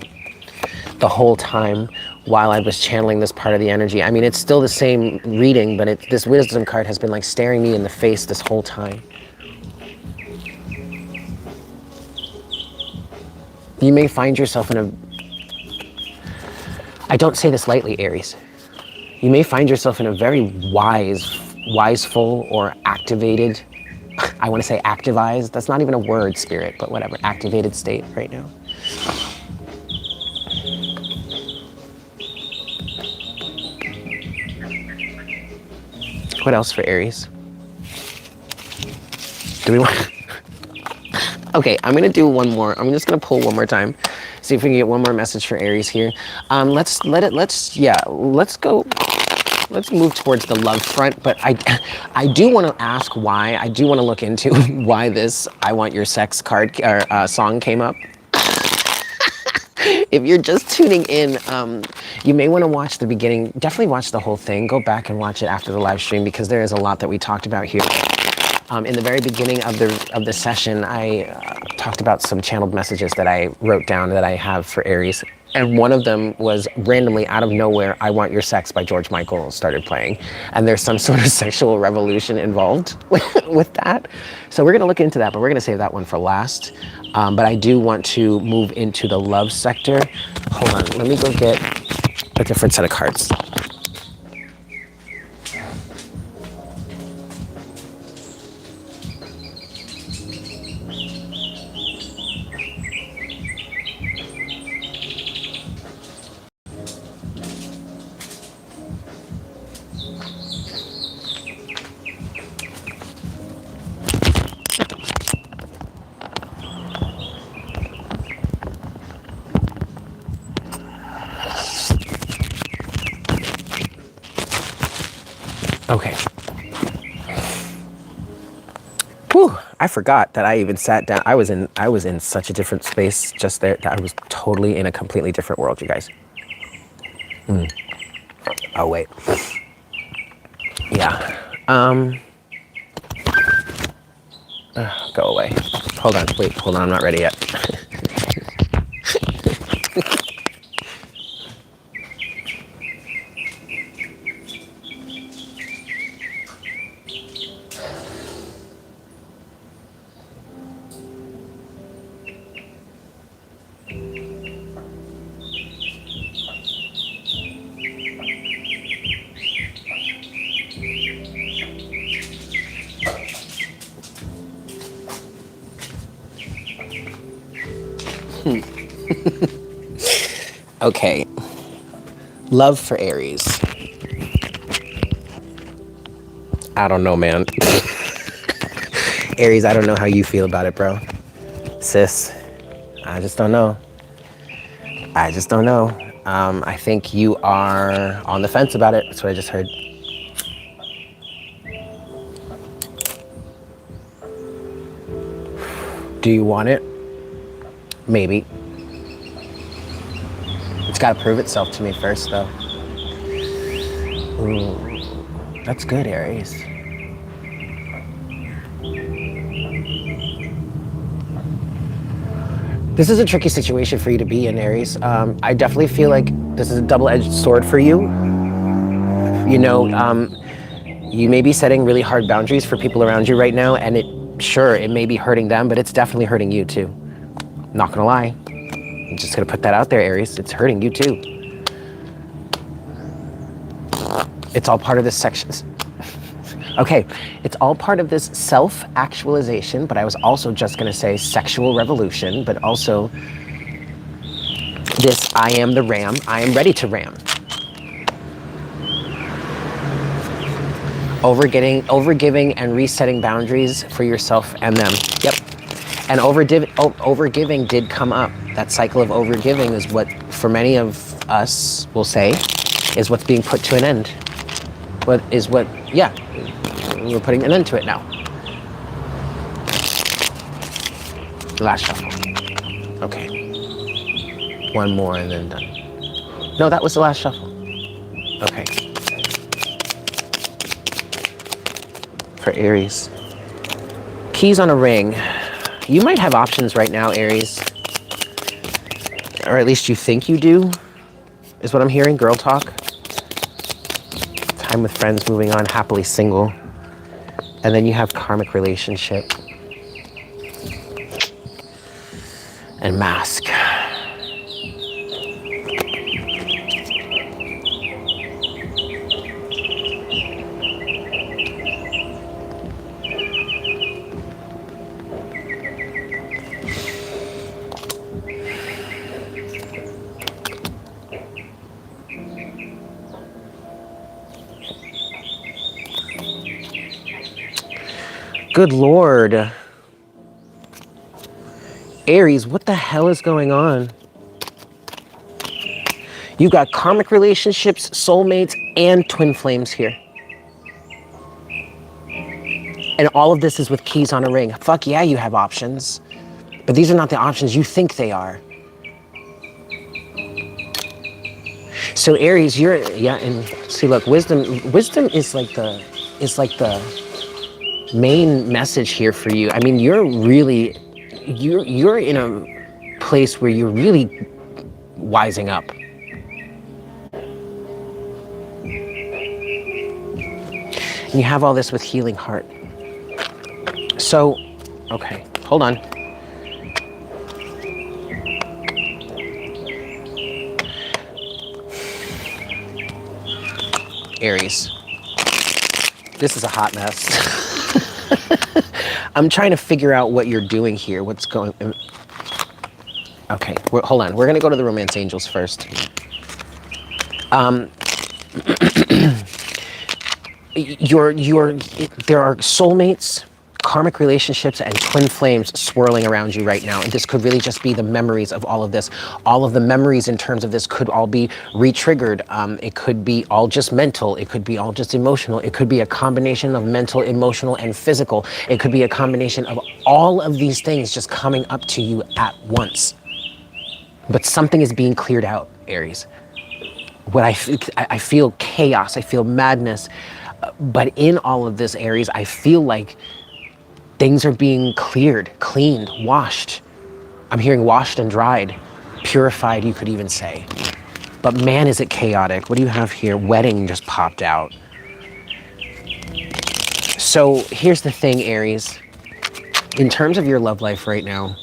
the whole time while I was channeling this part of the energy. I mean, it's still the same reading, but this wisdom card has been like staring me in the face this whole time. You may find yourself in a, I don't say this lightly, Aries. You may find yourself in a very wiseful or activated, I want to say activized. That's not even a word, Spirit, but whatever, activated state right now. What else for Aries? Do we want... Okay, I'm gonna do one more. I'm just gonna pull one more time. See if we can get one more message for Aries here. Let's go. Let's move towards the love front, but I do want to ask why. I do want to look into why this "I Want Your Sex" card or song came up. If you're just tuning in, you may want to watch the beginning. Definitely watch the whole thing. Go back and watch it after the live stream because there is a lot that we talked about here. In the very beginning of the session, I talked about some channeled messages that I wrote down that I have for Aries. And one of them was randomly out of nowhere, "I Want Your Sex" by George Michael started playing. And there's some sort of sexual revolution involved with that. So we're gonna look into that, but we're gonna save that one for last. But I do want to move into the love sector. Hold on, let me go get a different set of cards. Okay. Whew, I forgot that I even sat down. I was in such a different space just there that I was totally in a completely different world, you guys. Oh wait. Yeah. Go away. Hold on. Wait, hold on. I'm not ready yet. Okay. Love for Aries. I don't know, man. Aries, I don't know how you feel about it, bro. Sis, I just don't know. I just don't know. I think you are on the fence about it. That's what I just heard. Do you want it? Maybe. It's got to prove itself to me first, though. Ooh, that's good, Aries. This is a tricky situation for you to be in, Aries. I definitely feel like this is a double-edged sword for you. You know, you may be setting really hard boundaries for people around you right now, and it may be hurting them, but it's definitely hurting you too. Not gonna lie. I'm just gonna put that out there, Aries. It's hurting you too. It's all part of this section. Okay, it's all part of this self-actualization, but I was also just gonna say sexual revolution, but also this I am the ram, I am ready to ram. Overgiving and resetting boundaries for yourself and them. Yep. And overgiving did come up. That cycle of overgiving is what, for many of us, will say, is what's being put to an end. We're putting an end to it now. Last shuffle. Okay. One more and then done. No, that was the last shuffle. Okay. For Aries. Keys on a ring. You might have options right now, Aries. Or at least you think you do, is what I'm hearing, girl talk. Time with friends, moving on, happily single. And then you have karmic relationship. And mask. Good Lord. Aries, what the hell is going on? You got karmic relationships, soulmates, and twin flames here. And all of this is with keys on a ring. Fuck yeah, you have options. But these are not the options you think they are. So Aries, and see, look, wisdom is like the main message here for you. I mean, you're in a place where you're really wising up. And you have all this with healing heart. So, okay, hold on. Aries, this is a hot mess. I'm trying to figure out what you're doing here. What's going on? Okay, hold on. We're gonna go to the romance angels first. There are soulmates, karmic relationships, and twin flames swirling around you right now. And this could really just be the memories of all of this. All of the memories in terms of this could all be re-triggered. It could be all just mental. It could be all just emotional. It could be a combination of mental, emotional, and physical. It could be a combination of all of these things just coming up to you at once. But something is being cleared out, Aries. I feel chaos. I feel madness. But in all of this, Aries, I feel like things are being cleared, cleaned, washed. I'm hearing washed and dried, purified, you could even say. But man, is it chaotic. What do you have here? Wedding just popped out. So here's the thing, Aries. In terms of your love life right now,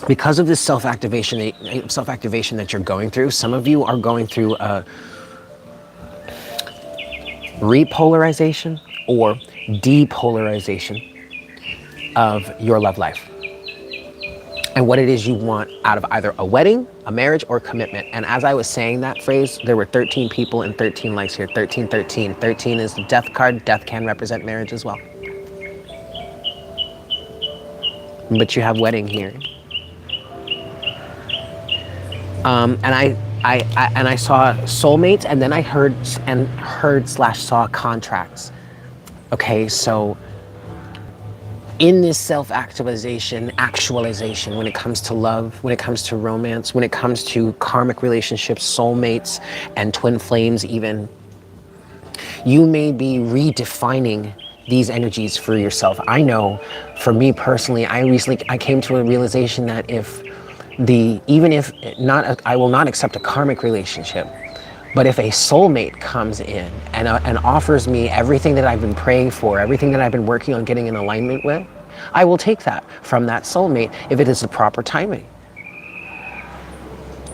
because of this self-activation that you're going through, some of you are going through a repolarization or depolarization of your love life and what it is you want out of either a wedding, a marriage, or commitment. And as I was saying that phrase, there were 13 people and 13 likes here. 13, 13. 13 is the death card. Death can represent marriage as well. But you have wedding here. And I saw soulmates, and then I heard/saw contracts. Okay, so in this self-actualization, when it comes to love, when it comes to romance, when it comes to karmic relationships, soulmates, and twin flames even, you may be redefining these energies for yourself. I know, for me personally, I came to a realization that I will not accept a karmic relationship, but if a soulmate comes in and offers me everything that I've been praying for, everything that I've been working on getting in alignment with, I will take that from that soulmate if it is the proper timing.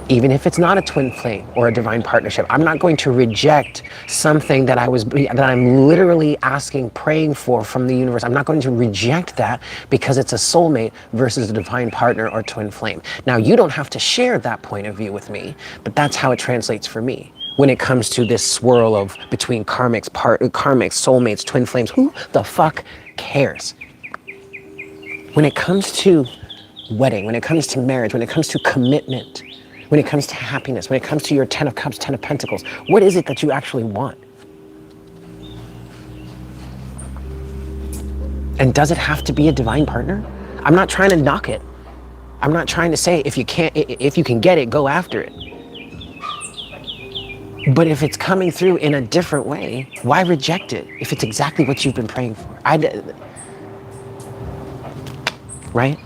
Even if it's not a twin flame or a divine partnership, I'm not going to reject something that I'm literally asking, praying for from the universe. I'm not going to reject that because it's a soulmate versus a divine partner or twin flame. Now, you don't have to share that point of view with me, but that's how it translates for me. When it comes to this swirl of between karmics, soulmates, twin flames, who the fuck cares? When it comes to wedding, when it comes to marriage, when it comes to commitment, when it comes to happiness, when it comes to your 10 of Cups, 10 of Pentacles, what is it that you actually want? And does it have to be a divine partner? I'm not trying to knock it. I'm not trying to say if you can get it, go after it. But if it's coming through in a different way, why reject it if it's exactly what you've been praying for? Right?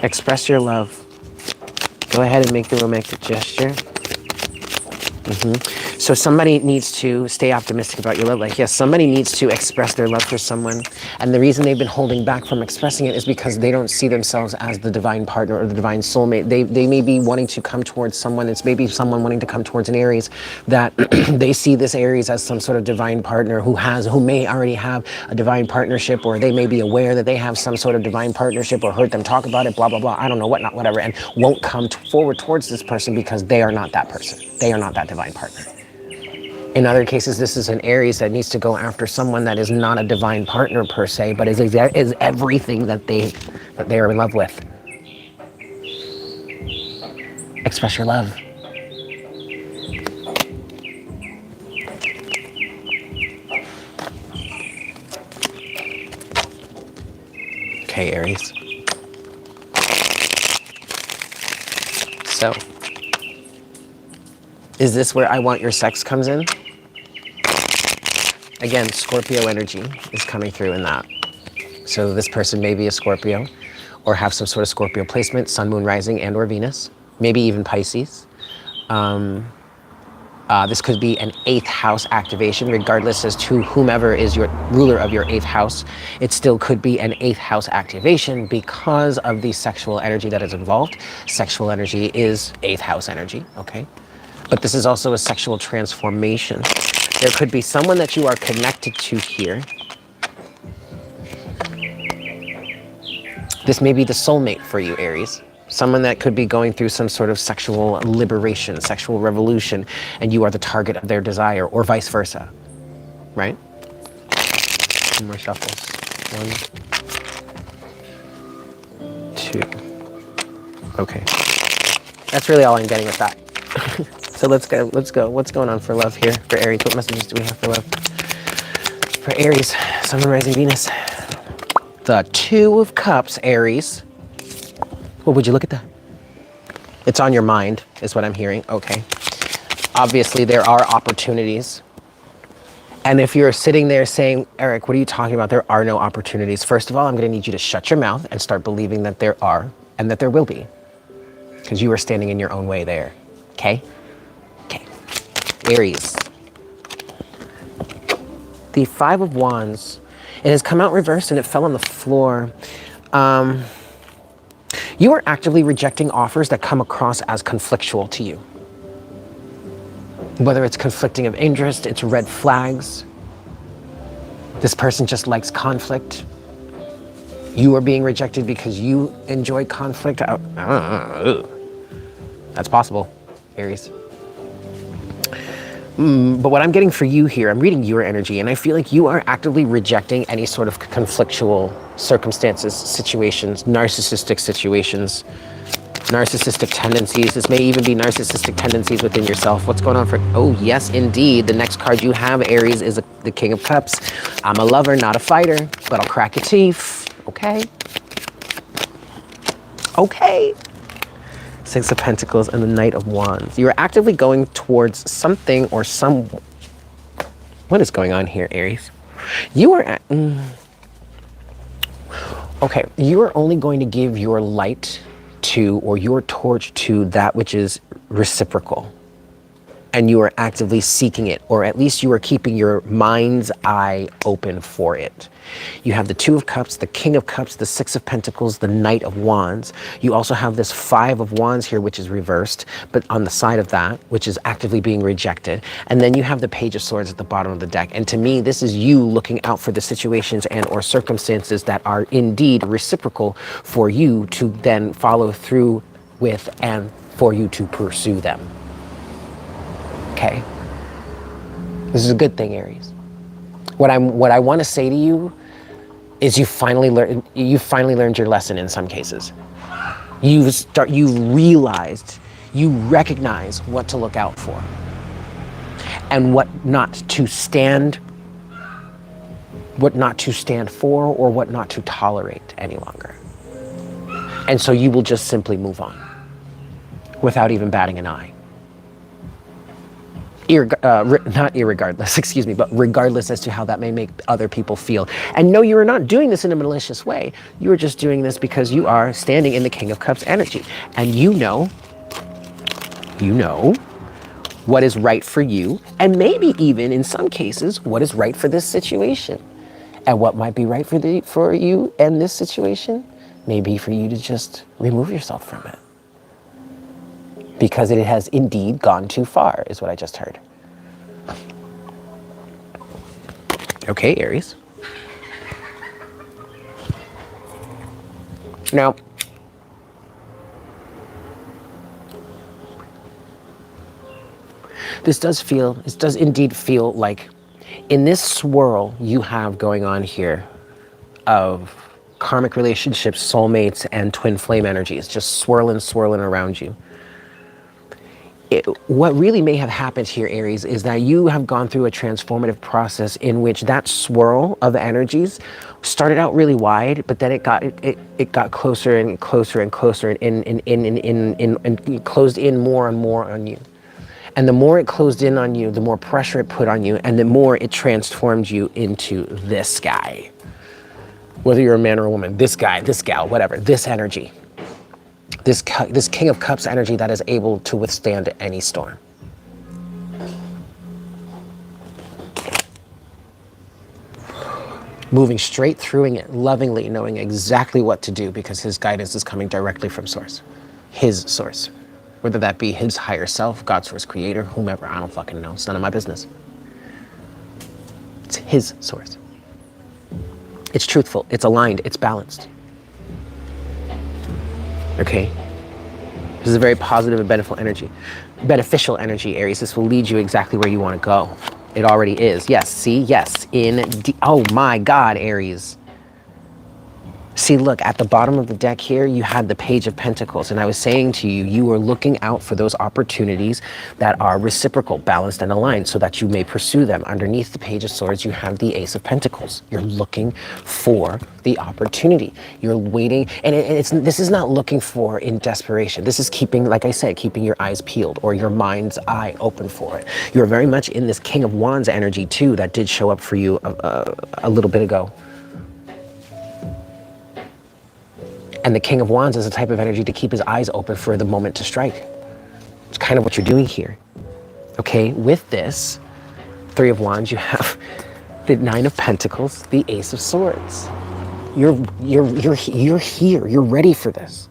Express your love. Go ahead and make the romantic gesture. So somebody needs to stay optimistic about your love life. Yes, somebody needs to express their love for someone. And the reason they've been holding back from expressing it is because they don't see themselves as the divine partner or the divine soulmate. They may be wanting to come towards someone. It's maybe someone wanting to come towards an Aries that they see this Aries as some sort of divine partner who may already have a divine partnership, or they may be aware that they have some sort of divine partnership or heard them talk about it, blah, blah, blah. I don't know, whatever, and won't come forward towards this person because they are not that person. They are not that divine partner. In other cases, this is an Aries that needs to go after someone that is not a divine partner per se, but is everything that they are in love with. Express your love. Okay, Aries. So, is this where I want your sex comes in? Again, Scorpio energy is coming through in that. So this person may be a Scorpio or have some sort of Scorpio placement, Sun, Moon, Rising, and or Venus, maybe even Pisces. This could be an 8th house activation, regardless as to whomever is your ruler of your 8th house. It still could be an 8th house activation because of the sexual energy that is involved. Sexual energy is 8th house energy, okay? But this is also a sexual transformation. There could be someone that you are connected to here. This may be the soulmate for you, Aries. Someone that could be going through some sort of sexual liberation, sexual revolution, and you are the target of their desire, or vice versa, right? Two more shuffles. 1, 2. Okay. That's really all I'm getting with that. So let's go. What's going on for love here for Aries? What messages do we have for love? For Aries, Sun, Moon, Rising, Venus. The 2 of Cups, Aries. Well, would you look at that? It's on your mind, is what I'm hearing. Okay. Obviously, there are opportunities. And if you're sitting there saying, Eric, what are you talking about? There are no opportunities. First of all, I'm going to need you to shut your mouth and start believing that there are and that there will be. Because you are standing in your own way there. Okay? Okay. Aries. The 5 of Wands. It has come out reversed and it fell on the floor. You are actively rejecting offers that come across as conflictual to you. Whether it's conflicting of interest, it's red flags. This person just likes conflict. You are being rejected because you enjoy conflict. That's possible, Aries. But what I'm getting for you here, I'm reading your energy, and I feel like you are actively rejecting any sort of conflictual circumstances, situations, narcissistic tendencies. This may even be narcissistic tendencies within yourself. What's going on for, oh yes, indeed. The next card you have, Aries, is the King of Cups. I'm a lover, not a fighter, but I'll crack your teeth, okay? Okay. 6 of Pentacles and the Knight of Wands. You are actively going towards something or some... What is going on here, Aries? You are... Okay, you are only going to give your light to, or your torch to, that which is reciprocal. And you are actively seeking it, or at least you are keeping your mind's eye open for it. You have the 2 of Cups, the King of Cups, the 6 of Pentacles, the Knight of Wands. You also have this 5 of Wands here, which is reversed, but on the side of that, which is actively being rejected. And then you have the Page of Swords at the bottom of the deck. And to me, this is you looking out for the situations and or circumstances that are indeed reciprocal for you to then follow through with and for you to pursue them. Okay? This is a good thing, Aries. What I want to say to you is you finally learned your lesson in some cases. You realized, you recognize what to look out for and what not to stand for, or what not to tolerate any longer. And so you will just simply move on without even batting an eye. Not irregardless, excuse me, but regardless as to how that may make other people feel. And no, you are not doing this in a malicious way. You are just doing this because you are standing in the King of Cups energy. And you know what is right for you, and maybe even in some cases, what is right for this situation. And what might be right for you and this situation may be for you to just remove yourself from it. Because it has indeed gone too far, is what I just heard. Okay, Aries. Now, This does indeed feel like in this swirl you have going on here of karmic relationships, soulmates, and twin flame energies just swirling around you. What really may have happened here, Aries, is that you have gone through a transformative process in which that swirl of energies started out really wide, but then it got closer and closer and closer and closed in more and more on you. And the more it closed in on you, the more pressure it put on you, and the more it transformed you into this guy. Whether you're a man or a woman, this guy, this gal, whatever, this energy. This King of Cups energy that is able to withstand any storm. Moving straight through it, lovingly, knowing exactly what to do because his guidance is coming directly from source. His source. Whether that be his higher self, God, source, creator, whomever, I don't fucking know. It's none of my business. It's his source. It's truthful, it's aligned, it's balanced. Okay? This is a very positive and beneficial energy, Aries. This will lead you exactly where you want to go. It already is. Yes, see? Yes. Oh my God, Aries. See, look, at the bottom of the deck here, you had the Page of Pentacles. And I was saying to you, you are looking out for those opportunities that are reciprocal, balanced, and aligned so that you may pursue them. Underneath the Page of Swords, you have the Ace of Pentacles. You're looking for the opportunity. You're waiting. And this is not looking for in desperation. This is keeping, like I said, keeping your eyes peeled or your mind's eye open for it. You're very much in this King of Wands energy, too, that did show up for you a little bit ago. And the King of Wands is a type of energy to keep his eyes open for the moment to strike. It's kind of what you're doing here. Okay, with this Three of Wands, you have the Nine of Pentacles, the Ace of Swords. You're here, you're ready for this.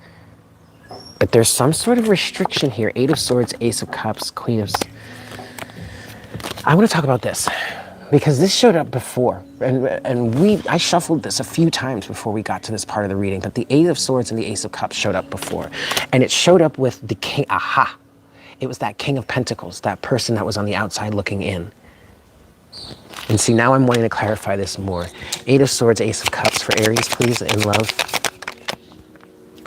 But there's some sort of restriction here. Eight of Swords, Ace of Cups, Queen of... I want to talk about this because this showed up before, and I shuffled this a few times before we got to this part of the reading, but the Eight of Swords and the Ace of Cups showed up before, and it showed up with the King, it was that King of Pentacles, that person that was on the outside looking in. And see, now I'm wanting to clarify this more. Eight of Swords, Ace of Cups for Aries, please, in love.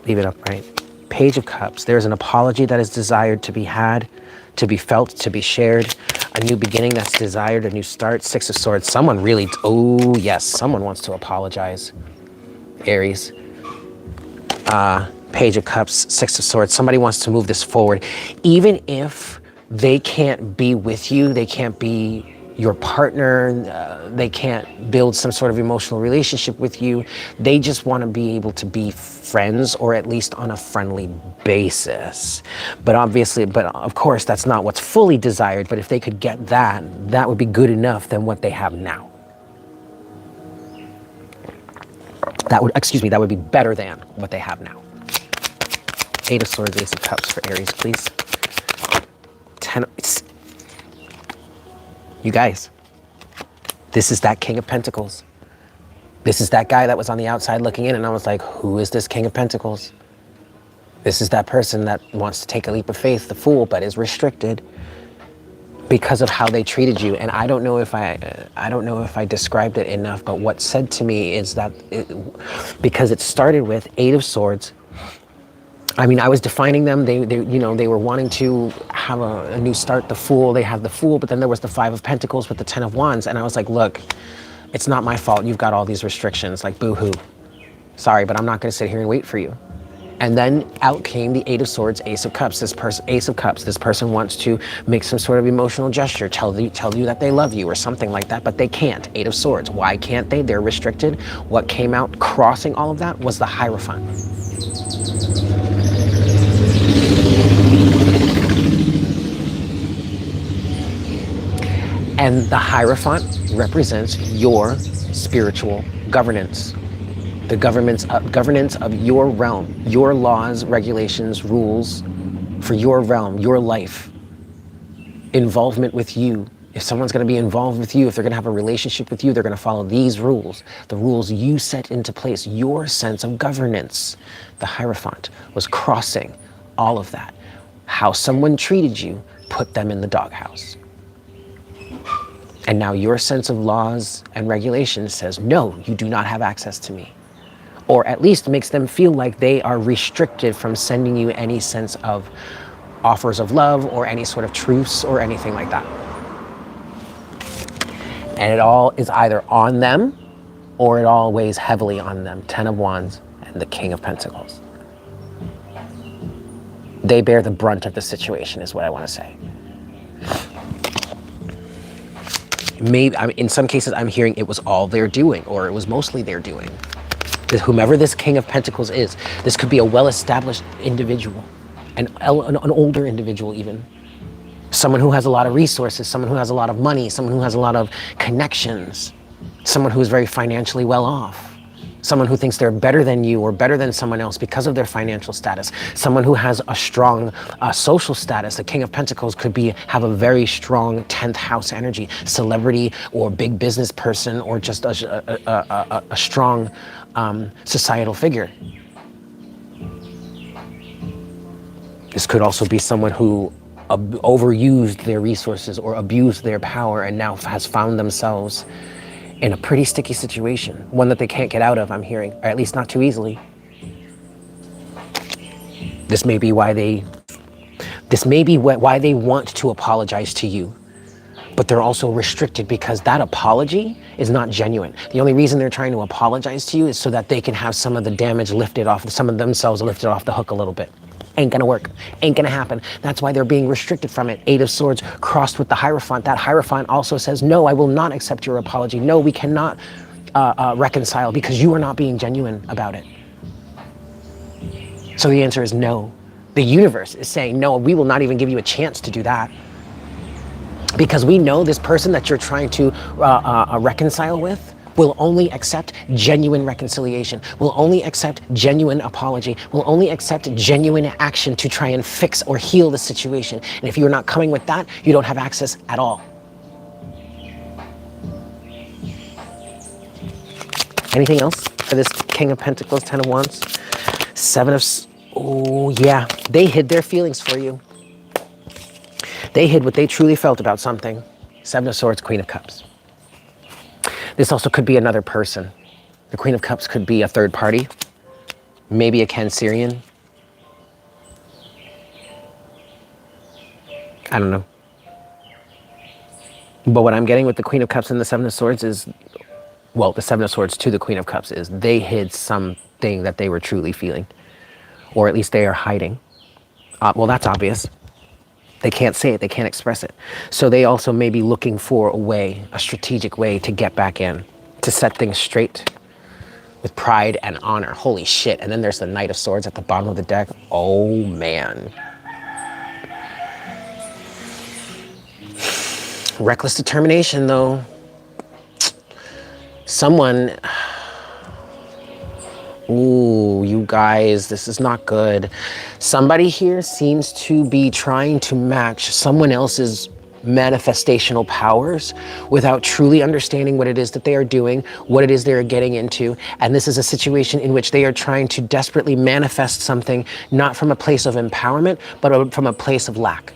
Leave it upright. Page of Cups, there's an apology that is desired to be had, to be felt, to be shared. A new beginning that's desired, a new start. Six of Swords, someone really, oh yes, someone wants to apologize. Aries. Page of Cups, Six of Swords, somebody wants to move this forward. Even if they can't be with you, they can't be your partner, they can't build some sort of emotional relationship with you, they just want to be able to be friends, or at least on a friendly basis. But obviously, but of course, that's not what's fully desired, but if they could get that, that would be good enough than what they have now. That would be better than what they have now. Eight of Swords, Ace of Cups for Aries, please. You guys, this is that King of Pentacles. This is that guy that was on the outside looking in, and I was like, who is this King of Pentacles? This is that person that wants to take a leap of faith, the Fool, but is restricted because of how they treated you. And I don't know if I described it enough, but what's said to me is that because it started with Eight of Swords. I mean, I was defining them. They were wanting to have a new start. The Fool, they have the Fool, but then there was the Five of Pentacles with the Ten of Wands. And I was like, look, it's not my fault. You've got all these restrictions, like boo-hoo. Sorry, but I'm not gonna sit here and wait for you. And then out came the Eight of Swords, Ace of Cups. Ace of Cups, this person wants to make some sort of emotional gesture, tell you that they love you or something like that, but they can't. Eight of Swords, why can't they? They're restricted. What came out crossing all of that was the Hierophant. And the Hierophant represents your spiritual governance. The governance of your realm, your laws, regulations, rules for your realm, your life. Involvement with you. If someone's going to be involved with you, if they're going to have a relationship with you, they're going to follow these rules. The rules you set into place, your sense of governance. The Hierophant was crossing all of that. How someone treated you, put them in the doghouse. And now your sense of laws and regulations says, no, you do not have access to me. Or at least makes them feel like they are restricted from sending you any sense of offers of love or any sort of truce or anything like that. And it all is either on them or it all weighs heavily on them. 10 of Wands and the King of Pentacles. They bear the brunt of the situation is what I want to say. Maybe, in some cases I'm hearing it was all their doing, or it was mostly their doing. Whomever this King of Pentacles is, this could be a well-established individual, an older individual even. Someone who has a lot of resources, someone who has a lot of money, someone who has a lot of connections, someone who is very financially well off, someone who thinks they're better than you or better than someone else because of their financial status, someone who has a strong social status. The King of Pentacles could have a very strong 10th house energy, celebrity or big business person, or just a strong societal figure. This could also be someone who overused their resources or abused their power and now has found themselves in a pretty sticky situation, one that they can't get out of, I'm hearing, or at least not too easily. This may be why they want to apologize to you, but they're also restricted because that apology is not genuine. The only reason they're trying to apologize to you is so that they can have some of the damage lifted off, some of themselves lifted off the hook a little bit. Ain't gonna work, ain't gonna happen. That's why they're being restricted from it. 8 of Swords crossed with the Hierophant. That Hierophant also says, no, I will not accept your apology. No, we cannot reconcile because you are not being genuine about it. So the answer is no. The universe is saying, no, we will not even give you a chance to do that. Because we know this person that you're trying to reconcile with will only accept genuine reconciliation, will only accept genuine apology, will only accept genuine action to try and fix or heal the situation. And if you're not coming with that, you don't have access at all. Anything else for this King of Pentacles, 10 of Wands? 7 of... Oh, yeah. They hid their feelings for you. They hid what they truly felt about something. 7 of Swords, Queen of Cups. This also could be another person. The Queen of Cups could be a third party, maybe a Cancerian. I don't know. But what I'm getting with the Queen of Cups and the 7 of Swords is, well, the 7 of Swords to the Queen of Cups is they hid something that they were truly feeling, or at least they are hiding. Well, that's obvious. They can't say it, they can't express it. So they also may be looking for a way, a strategic way to get back in, to set things straight with pride and honor. Holy shit. And then there's the Knight of Swords at the bottom of the deck. Oh, man. Reckless determination, though. Someone... Ooh, you guys, this is not good. Somebody here seems to be trying to match someone else's manifestational powers without truly understanding what it is that they are doing, what it is they're getting into. And this is a situation in which they are trying to desperately manifest something, not from a place of empowerment, but from a place of lack.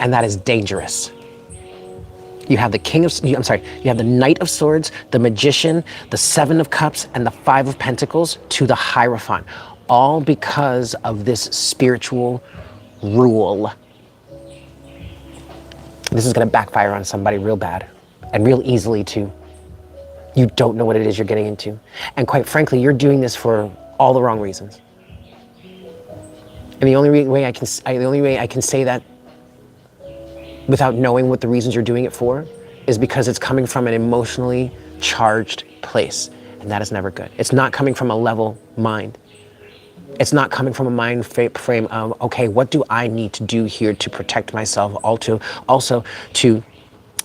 And that is dangerous. You have the you have the Knight of Swords, the Magician, the 7 of Cups, and the 5 of Pentacles to the Hierophant, all because of this spiritual rule. This is gonna backfire on somebody real bad, and real easily too. You don't know what it is you're getting into. And quite frankly, you're doing this for all the wrong reasons. And the only way I can say that without knowing what the reasons you're doing it for is because it's coming from an emotionally charged place. And that is never good. It's not coming from a level mind. It's not coming from a mind frame of, okay, what do I need to do here to protect myself, also to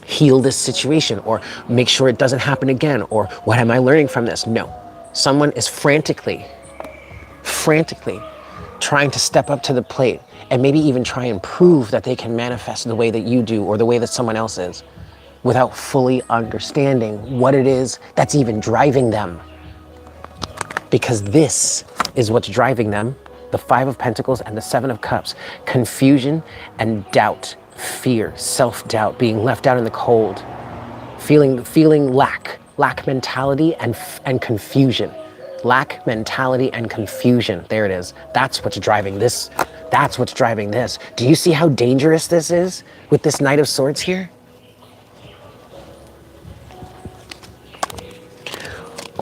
heal this situation or make sure it doesn't happen again, or what am I learning from this? No. Someone is frantically trying to step up to the plate and maybe even try and prove that they can manifest the way that you do or the way that someone else is without fully understanding what it is that's even driving them. Because this is what's driving them, the 5 of Pentacles and the 7 of Cups, confusion and doubt fear, self-doubt, being left out in the cold, feeling lack mentality and confusion. Lack mentality and confusion. There it is. That's what's driving this. That's what's driving this. Do you see how dangerous this is with this Knight of Swords here?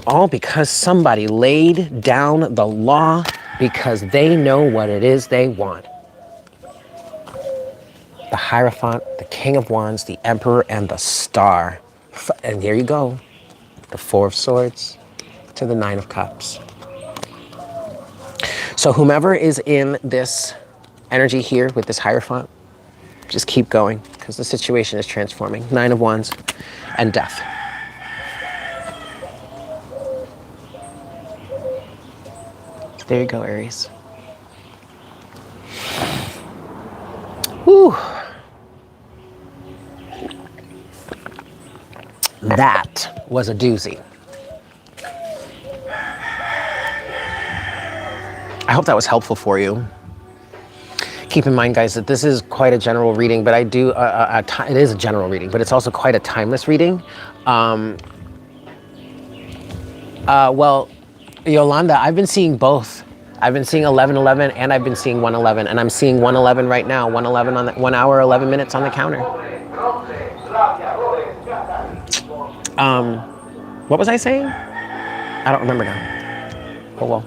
All because somebody laid down the law because they know what it is they want. The Hierophant, the King of Wands, the Emperor, and the Star. And here you go. The Four of Swords to the Nine of Cups. So whomever is in this energy here with this Hierophant, just keep going because the situation is transforming. Nine of Wands and Death. There you go, Aries. Whew. That was a doozy. I hope that was helpful for you. Keep in mind, guys, that this is quite a general reading, but I do, it is a general reading, but it's also quite a timeless reading. Well, Yolanda, I've been seeing both. I've been seeing 11:11 and I've been seeing 1:11, and I'm seeing 1:11 right now. 1:11 on the 1 hour 11 minutes on the counter. What was I saying? I don't remember now. Oh well.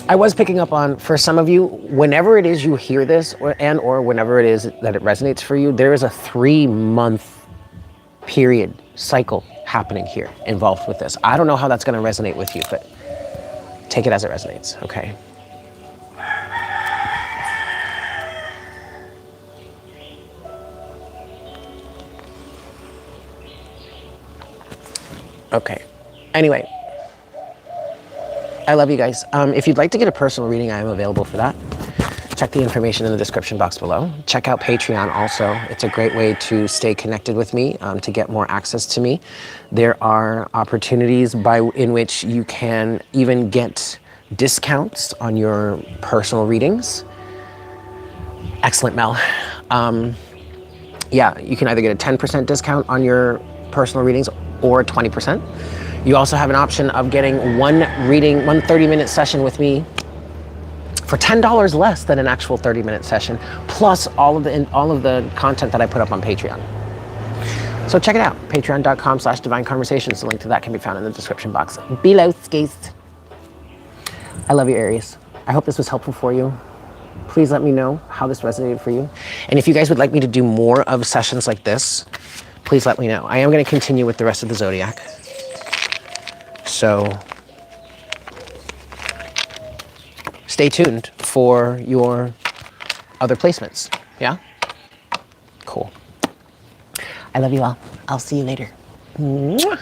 I was picking up on, for some of you, whenever it is you hear this, or whenever it is that it resonates for you, there is a 3-month period cycle happening here involved with this. I don't know how that's going to resonate with you, but take it as it resonates, okay? Okay. Anyway, I love you guys. If you'd like to get a personal reading, I am available for that. Check the information in the description box below. Check out Patreon also. It's a great way to stay connected with me, to get more access to me. There are opportunities in which you can even get discounts on your personal readings. Excellent, Mel. Yeah, you can either get a 10% discount on your personal readings or 20%. You also have an option of getting one 30-minute session with me for $10 less than an actual 30-minute session, plus all of the content that I put up on Patreon. So check it out, patreon.com/Divine Conversations. The link to that can be found in the description box below, skis. I love you, Aries. I hope this was helpful for you. Please let me know how this resonated for you. And if you guys would like me to do more of sessions like this, please let me know. I am going to continue with the rest of the zodiac. So stay tuned for your other placements. Yeah? Cool. I love you all. I'll see you later. Mwah.